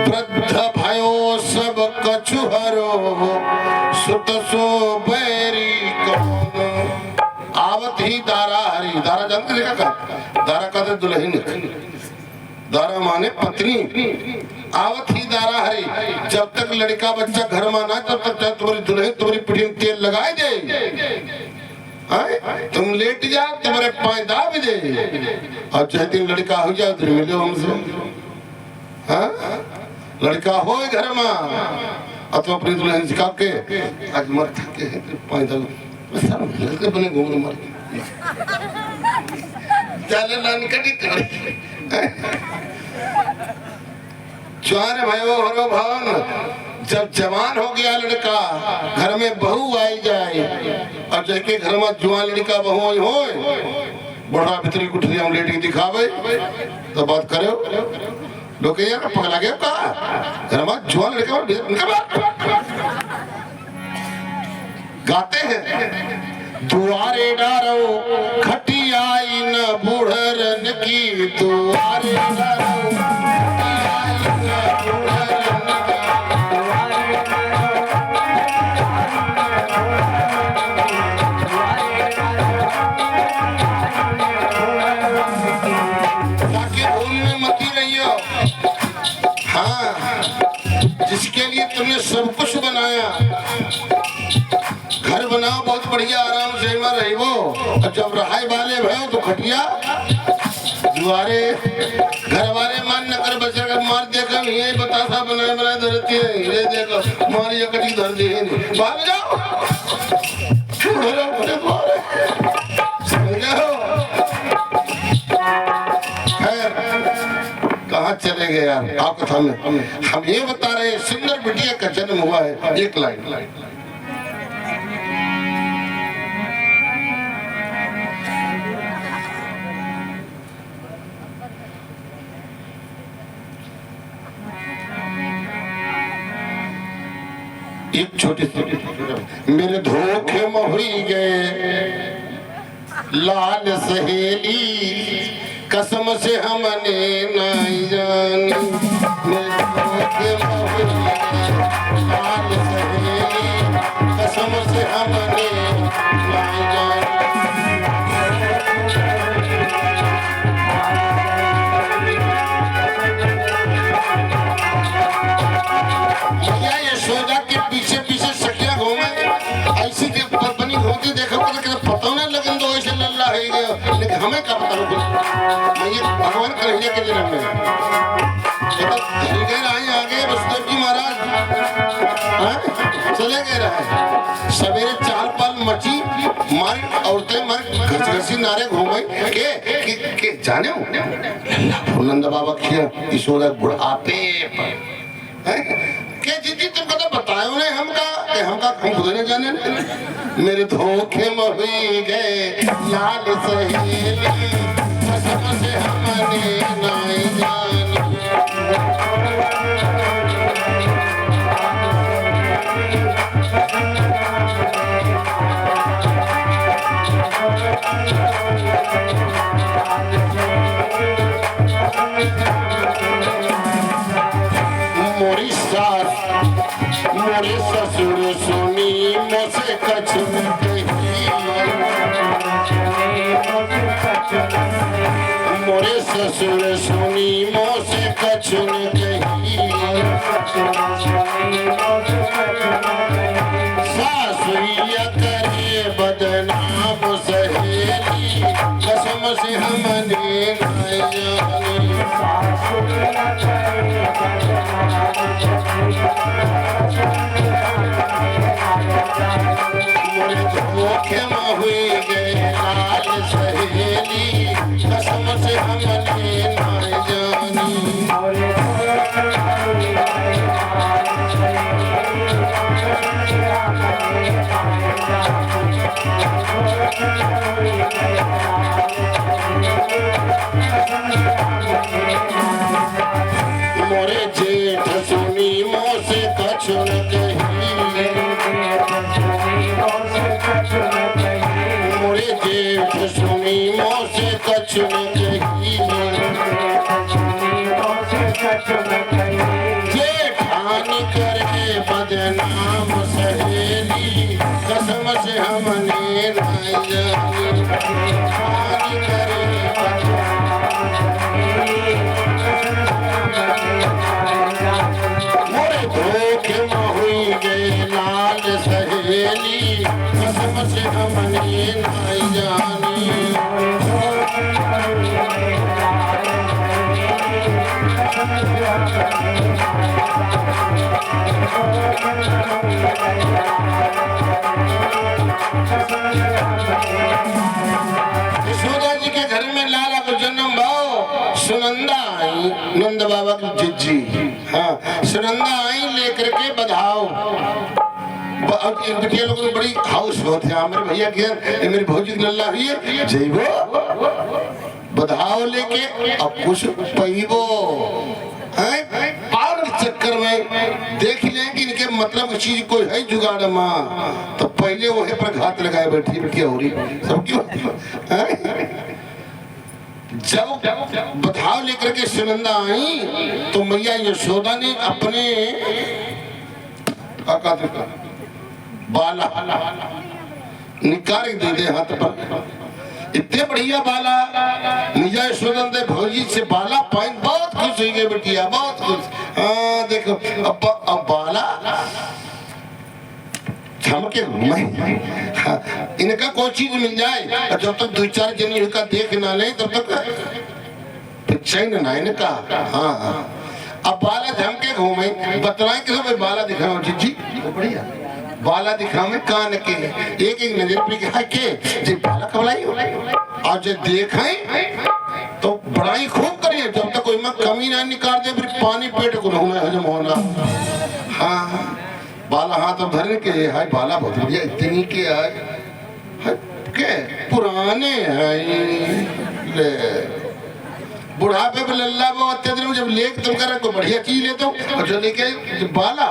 वृद्ध भयो सब कछु हरो सुत सो बैरी कौन। आवत ही दारा हरि, दारा जानते देखा कर, दारा कहते दुल्हन, दारा माने पत्नी। आवत ही दारा हरि, जब तक लड़का बच्चा घर में ना तब तक तुम्हारी दुल्हन तुम्हारी पीठी में तेल लगाए दे, तुम लेट जाओ तुम्हारे पाए दाब दे, और जय दिन लड़का हो जाओ तो मिलो हमसे। लड़का हो घर में और तुम अपनी दुल्हन सिखा के आज मर थके पाए दाब लड़के बने घूमने मर चले लानी कटी चार भयो हरो भवन। जब जवान हो गया लड़का घर में बहू आई जाए, और जैके घर में जवान लड़का बहू हो बड़ा भीतरी कुठरी हम लेट के दिखावे तो बात करे लोग यार पगला गया का घर में जवान लड़का गाते हैं दुआरे डारो खटियाई न बूढ़रन की, दुआरे डारो जिसके लिए तुमने सब कुछ बनाया। घर बनाओ बहुत बढ़िया आराम से रही वो, और जब रहाई वाले भयो तो खटिया दुआरे घर वाले मान न कर बच्चा कर मार देखा ये बतासा बनाए बनाए धरती है ये देखो मारी एकटी धर दी भाग जाओ कहाँ चले गए यार आप कथा में। हम ये बता रहे हैं सुंदर बिटिया का जन्म हुआ है। एक लाइन एक छोटी मेरे धोखे में हुई गए लाल सहेली कसम से हमने नहीं जानी। मेरे धोखे में हुई गए लाल सहेली कसम से हमने नहीं जानी। यशोदा के पीछे पीछे सखिया घूमे ऐसी बनी होती देखो पता नहीं लगन तो ऐसे लल्ला है गया, लेकिन हमें क्या पता मैं ये भगवान कन्हैया के जन्म में गए रहे आगे वसुदेव जी महाराज चले गए रहे। सवेरे चाल पाल मची मर औरतें मर घसी नारे घूमे के जाने नंद बाबा किया यशोदा बुढ़ापे के दीदी तुम कदा बताए उन्हें हमका हम खुद नहीं जाने। मेरे धोखे में हुई गए लाल सहेली कसम से हमने नहीं जानी। मोरे ससुर सुनी मोसे कछु मोरे ससुर सुनी मोसे कछु कही सासुरिया करे बदनाम सहेली कसम से हमने धोखे में हुई गए लाल सहेली कसम से हमने न जानी। जेठान करे बदनाम सहेली कसम से हमने नहीं जानी जेठान करे मोरे धोखे में हुई गए लाल सहेली कसम से हमने नहीं जानी यशोदा जी के घर में लाला को जन्म भाव सुनंदा आई नंद बाबा की जिज्जी हाँ सुनंदा आई लेकर के बधाओ बिटिया लोग बड़ी हाउस होते हैं मेरे भैया की मेरी भौजी लल्ला हुई है जय वो बधाओ लेके अब कुछ पैबो पार चक्कर में देख लें कि इनके मतलब की चीज कोई है जुगाड़ माँ तो पहले वो है पर घात लगाए बैठी बिटिया हो रही सब क्यों जब बधाव लेकर के सुनंदा आई तो मैया यशोदा ने अपने बाला निकाल दे दे हाथ पर इतने बढ़िया बाला मैया यशोदा ने भौजी से बाला पाइन बहुत खुश हो गई बिटिया बहुत खुश हाँ देखो अब बाला झमके हाँ, इनका कोई चीज मिल जाए जब तक दो चार जनी इनका देख ना ले तब तक चैन ना इनका हाँ अब बाला झमके घूमे बतलाए कि सब बाला दिखाओ जी बढ़िया बाला दिखावे कान के एक एक नजर पे के जी बाला कबलाई और जो देखें तो बड़ाई खूब करिए जब तक कोई में कमी ना निकाल दे फिर पानी पेट को होना हजम होना हाँ बाला हाथ अब धरने के हाय बाला बहुत बढ़िया इतनी के आए के पुराने हैं ले बुढ़ापे पे लल्ला वो अत्याचार में जब लेक तुम कर को बढ़िया चीज लेते हो और जो लेके बाला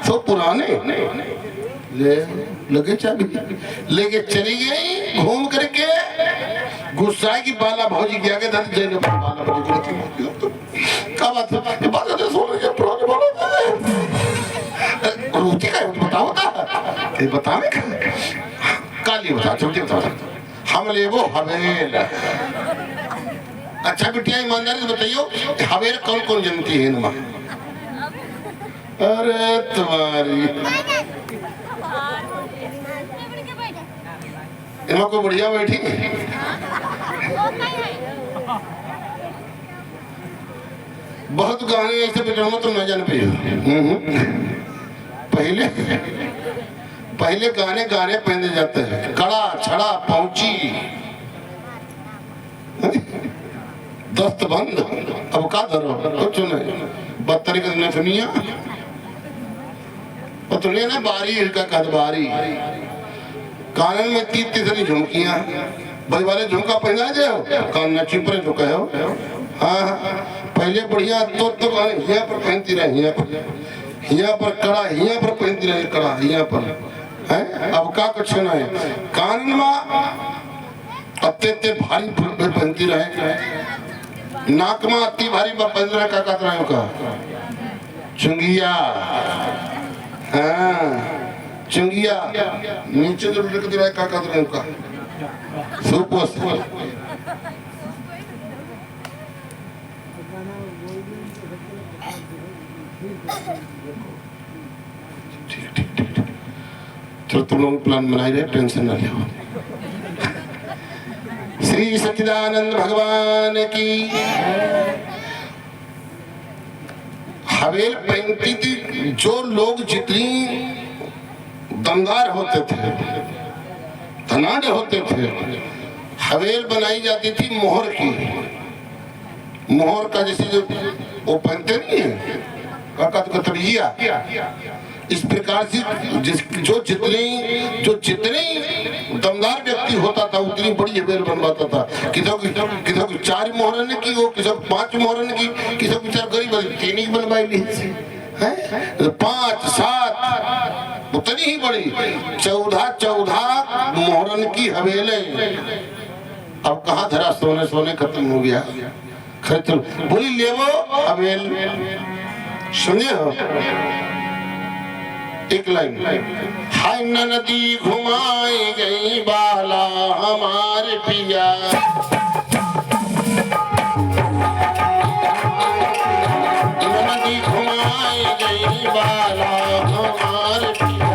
तो पुराने ले लगे चाबी लेके चली गई घूम करके गुस्सा की बाला भौजी के आगे धर जैन बाला भौजी क्या बात है ये बात है सोने के पुराने बाला रोटी का बताओ था ये बतावे काली बता चलती बता हम ले वो हवेल अच्छा बिटिया ईमानदारी से बताइयो हवेल कौन कौन जनती है इनमें अरे तुम्हारी इनमें कोई बढ़िया बैठी बहुत गाने ऐसे बिटरमा तो न जान पे पहले गाने पहने जाते हैं कड़ा छड़ा पहुंची दस्त बंद अब का धरो कुछ नहीं बत्तरी का दिन सुनिया पतले ना बारी का कदबारी कानन में तीत तीसरी झुमकियां भाई वाले झुमका पहना दे कान न चिपरे झुका है हाँ पहले बढ़िया तो यहाँ पर पहनती रही यहाँ पर कड़ा यहाँ पर पहनती रही कड़ा यहाँ पर है अब का कुछ ना है कानन में अत्ते भारी पहनती रहे नाक में अति भारी पहन रहे का रहे का चुंगिया हाँ चुंगिया नीचे जो लटक रहा है का रहे का सुपोस चलो तुम लोग प्लान बनाए रहे टेंशन ना लो श्री सच्चिदानंद भगवान की हवेल पहनती थी जो लोग जितनी दमदार होते थे धनाढ़ होते थे हवेल बनाई जाती थी मोहर की मोहर का जैसे जो वो पहनते नहीं है कतरिया इस प्रकार से जो जितने दमदार व्यक्ति होता था उतनी बड़ी हवेल बनवाता था किसी को 4 मोहरन की हो किसी को 5 मोहरन की किसी को बेचारा गरीब तीन ही बनवाई ली है 5 7 उतनी ही बड़ी 14 मोहरन की हवेलें अब कहाँ धरा सोने सोने खत्म हो गया। खर्च बोली ले वो अबेल सुनिए हो एक लाइन। हाय नदी घुमाई गई बाला हमारे पिया, नदी घुमाई गई बाला हमारे पिया,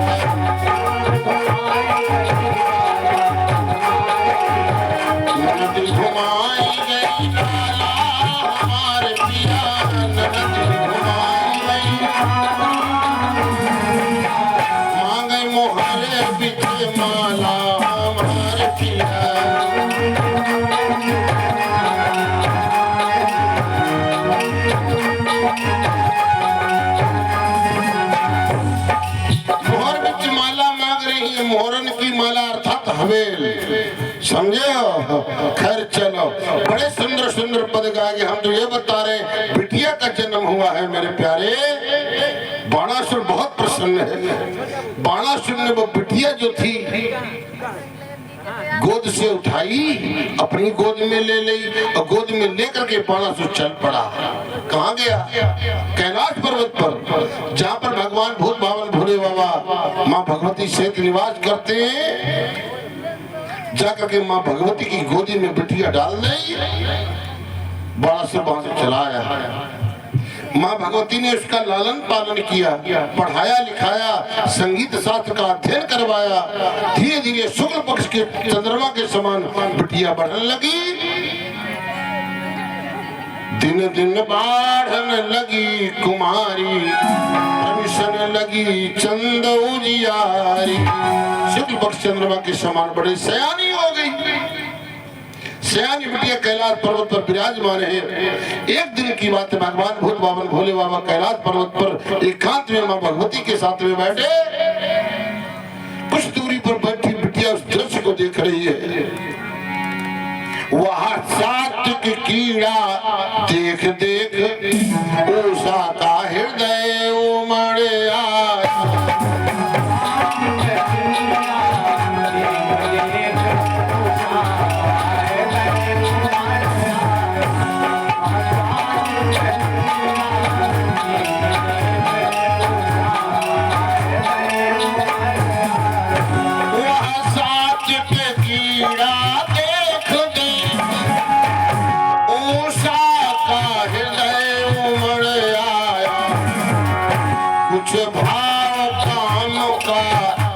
नदी घुमाई गई बाला हमारे पिया, नदी घुमाई गई मांगे मोहरे बिच माला हमारे पिया। मोहर बिच माला मांग रही है, मोहरन की माला अर्थात हवेल, समझे हो। खैर चलो, बड़े सुंदर सुंदर पद गाए। हम तो ये बता रहे बिटिया का जन्म हुआ है मेरे प्यारे। बाणासुर बहुत प्रसन्न है। बाणासुर ने वो बिटिया जो थी गोद से उठाई, अपनी गोद में ले ली और गोद में लेकर के बाणासुर चल पड़ा। कहाँ गया? कैलाश पर्वत पर, जहाँ पर भगवान भूत भावन भोले बाबा माँ भगवती सहित निवास करते हैं। जाकर के माँ भगवती की गोदी में बिटिया डाल दी, बाणासुर वहां से चला आया। माँ भगवती ने उसका लालन पालन किया, पढ़ाया लिखाया, संगीत शास्त्र का अध्ययन करवाया। धीरे धीरे शुक्ल पक्ष के चंद्रमा के समान बिटिया बढ़ने लगी। दिन दिन बढ़ने लगी कुमारी, प्रविशन लगी चंद उजियारी। शुक्ल पक्ष चंद्रमा के समान बड़ी सयानी हो गई। सयानी बिटिया कैलाश पर्वत पर विराजमान है। एक दिन की बात है, भगवान भूत बावन भोले बाबा कैलाश पर्वत पर एकांत में माँ भगवती के साथ में बैठे। कुछ दूरी पर बैठी बिटिया उस दृश्य को देख रही है। वहाँ सात्विक कीड़ा देख देख उषा का हृदय उमड़ आया।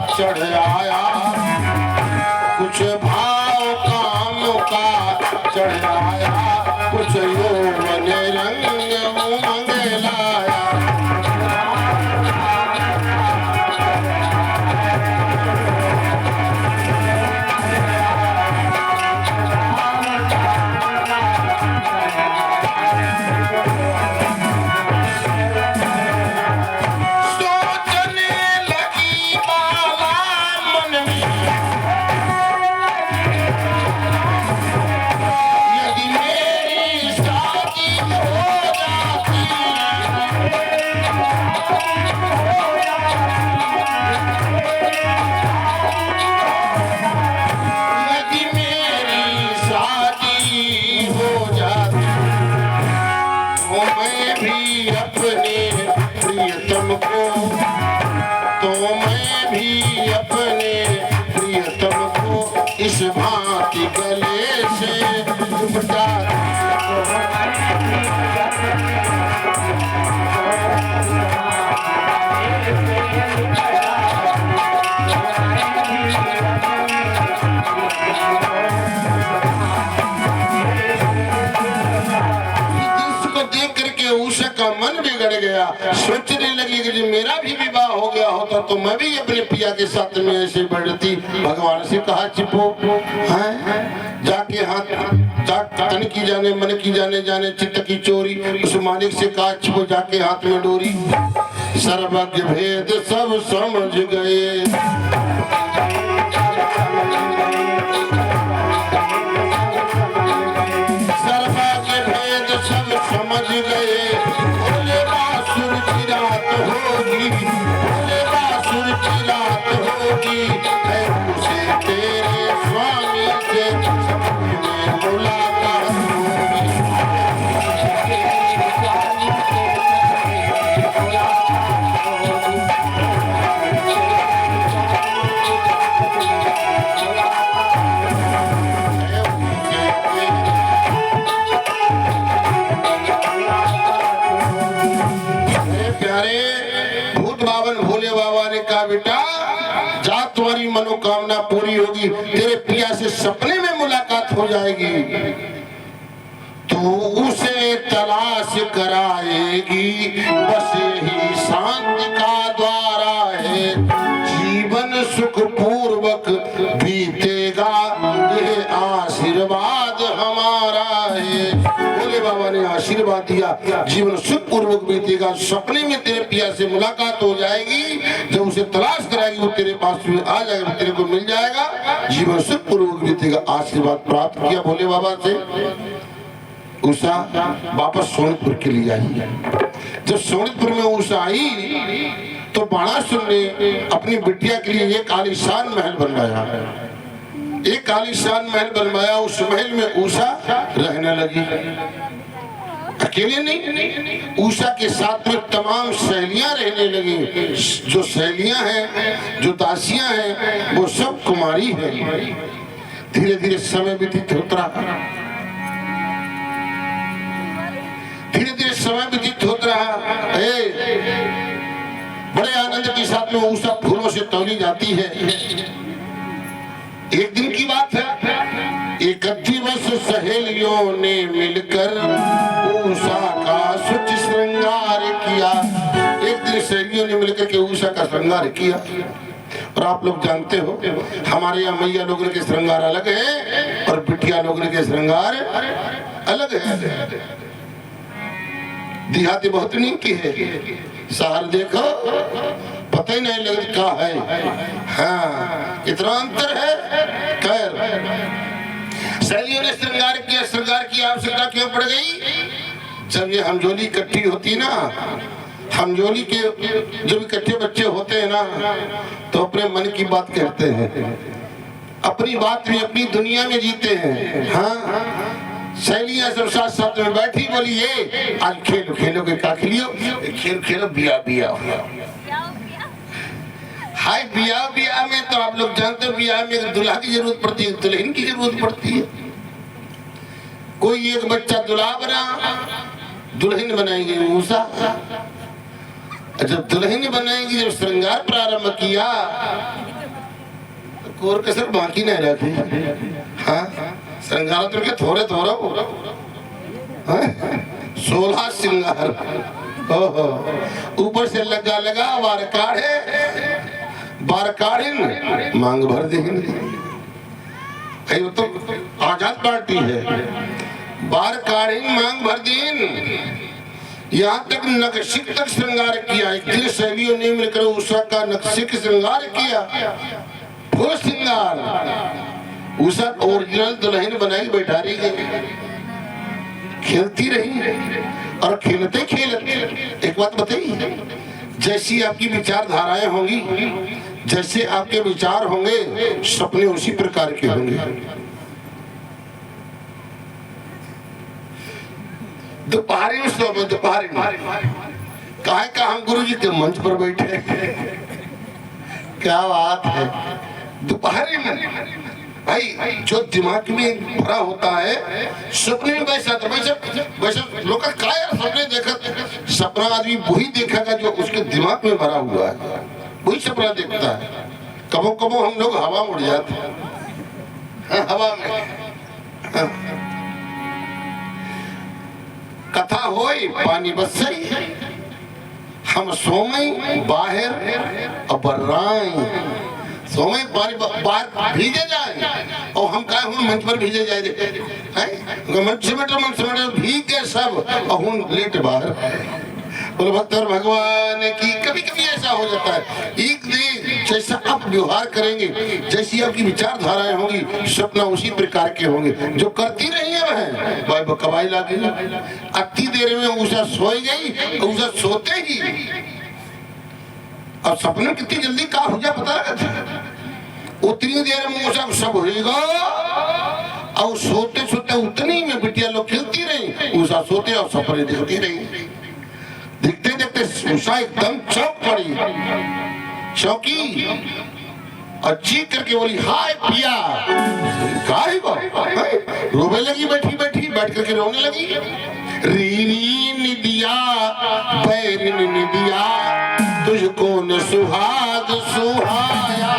चढ़ आया कुछ भाव काम का, चढ़ आया कुछ यौवन रंग उमंग लाया। तो मैं भी अपने प्रियतम को इस भांति गले से लिपटा। का मन बिगड़ गया, सोचने लगी कि मेरा भी विवाह हो गया होता तो मैं भी अपने पिया के साथ में ऐसे बढ़ती। भगवान से कहा छिपो हैं, जाके हाथ तन की जाने मन की जाने जाने चित्त की चोरी। उस मालिक से कहा छिपो, जाके हाथ में डोरी। सर्वज्ञ भेद सब समझ गए, सर्वज्ञ भेद सब समझ गए। भोले बासुर की रात होगी, भोले बासुर की रात होगी। है उसे तेरे स्वामी से समझ में मनोकामना पूरी होगी, तेरे पिया से सपने में मुलाकात हो जाएगी, तू उसे तलाश कराएगी, बस यही शांति का द्वारा है, जीवन सुख पूर्वक बीतेगा, ये आशीर्वाद हमारा है। भोले बाबा ने आशीर्वाद दिया, जीवन सुख पूर्वक बीतेगा, सपने में तेरे पिया से मुलाकात हो जाएगी, जब उसे तलाश कराएगी वो तेरे पास में आ जाएगा, तेरे को मिल जाएगा, जीवन सुख पूर्वक बीतेगा। आशीर्वाद प्राप्त किया भोले बाबा से। उषा वापस सोनितपुर के लिए आई। जब सोनितपुर में उषा आई तो बाणासुर ने अपनी बिटिया के लिए एक आलीशान महल बनवाया, एक आलीशान महल बनवाया। उस महल में उषा रहने लगी, अकेले नहीं, उषा के साथ में तमाम सहेलियां रहने लगी। जो सहेलियां हैं, जो दासियां हैं, वो सब कुमारी हैं। धीरे धीरे समय व्यतीत होता रहा, धीरे धीरे समय व्यतीत होता रहा। बड़े आनंद के साथ में उषा फूलों से तौली जाती है। एक दिन की बात है, 31 वर्ष सहेलियों ने मिलकर उषा का सुच श्रृंगार किया। एक दिन सहेलियों ने मिलकर के उषा का श्रृंगार किया। और आप लोग जानते हो हमारे यहाँ मैया लोगों के श्रृंगार अलग है और बिटिया लोगों के श्रृंगार अलग है। देहाती बहुत नहीं की है, शहर देखो पता ही नहीं लगता है। हाँ, इतना अंतर है। खैर, सहेलियों ने श्रृंगार किया, श्रृंगार की आवश्यकता क्यों पड़ गई? जब ये हमजोली इकट्ठी होती ना, हमजोली के जब इकट्ठे बच्चे होते हैं ना, तो अपने मन की बात कहते हैं, अपनी बात में अपनी दुनिया में जीते हैं। हाँ, सहेलियां सब साथ साथ में बैठी, बोली ये आज खेलो, खेलोगे क्या खेलियो? खेल खेलो, बिया बिया। हाय, बिया बिया में तो आप लोग जानते हो, बिया में दुल्हा की जरूरत पड़ती है, दुल्हन की जरूरत पड़ती है। कोई एक बच्चा दुल्हा बना, दुल्हन बनाएंगे उषा। जब दुल्हन बनाएंगी, जब श्रृंगार प्रारंभ किया, तो कोर कसर बाकी नहीं रहती। हाँ, श्रृंगार तो के थोड़े थोड़ा 16 श्रृंगार, ऊपर से लगा लगा वार काढ़े मांग भर देंगे। तो आजाद पार्टी है, बार काढ़े मांग भर दिन। यहाँ तक नक्शिक तक श्रृंगार किया। एक दिन सहेलियों ने मिलकर उषा का नक्शिक श्रृंगार किया, फुल श्रृंगार। उषा ओरिजिनल दुल्हन बनाई, बैठा रही गई, खेलती रही। और खेलते खेलते एक बात बताइए, जैसी आपकी विचारधाराएं होंगी, जैसे आपके विचार होंगे, सपने उसी प्रकार के होंगे। दोपहरी में सो, दोपहरी में काहे का हम गुरु जी के मंच पर बैठे। क्या बात है, दोपहरी में भाई जो दिमाग में भरा होता है, सपने में वैसा लोग का यार सपने देखा, सपना आदमी वही देखेगा जो उसके दिमाग में भरा हुआ है, वही सपना देखता है। कबो कबो हम लोग हवा उड़ जाते हैं, हवा में। हाँ। कथा होई पानी बरसई, हम सोमई बाहर बर्राई। सोमई बाहर भीजे जाए और हम कहा हूँ मंच पर भीजे जाए, मंच समेट भीग के सब और हूँ लेट बाहर। बोले भक्त और भगवान की कभी कभी ऐसा हो जाता है। एक दिन जैसा आप व्यवहार करेंगे, जैसी आपकी विचारधाराएं होंगी, सपना उसी प्रकार के होंगे। जो करती रही है वह कबाई लागी। अति देर में उषा सोई गई, उषा सोते ही और सपने कितनी जल्दी का हो जाए पता लगा, उतनी देर में उषा सब होगा। और सोते सोते उतनी में बिटिया लोग खेलती रही, उषा सोते और सपने देखती रही। देखते देखते उषा एकदम चौंक पड़ी, चौंकी और चीख करके बोली, हाय पिया। रोने लगी, बैठी बैठी बैठ करके रोने लगी। रीरी निदिया बैरिन निदिया, तुझको न सुहाग सुहाया।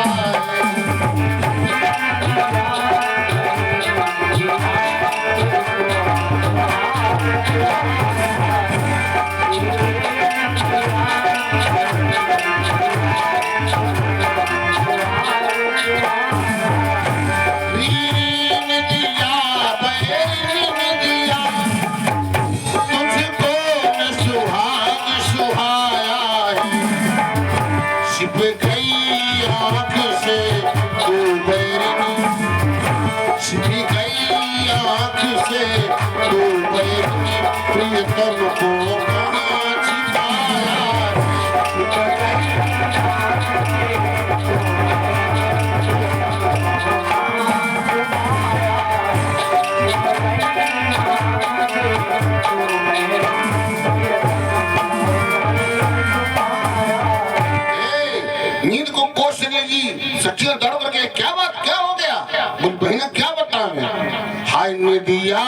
नींद को कोसने लगी, सच्चियों दौड़ करके क्या बात, क्या हो गया? बोल बहना क्या बता मैं? हाय निदिया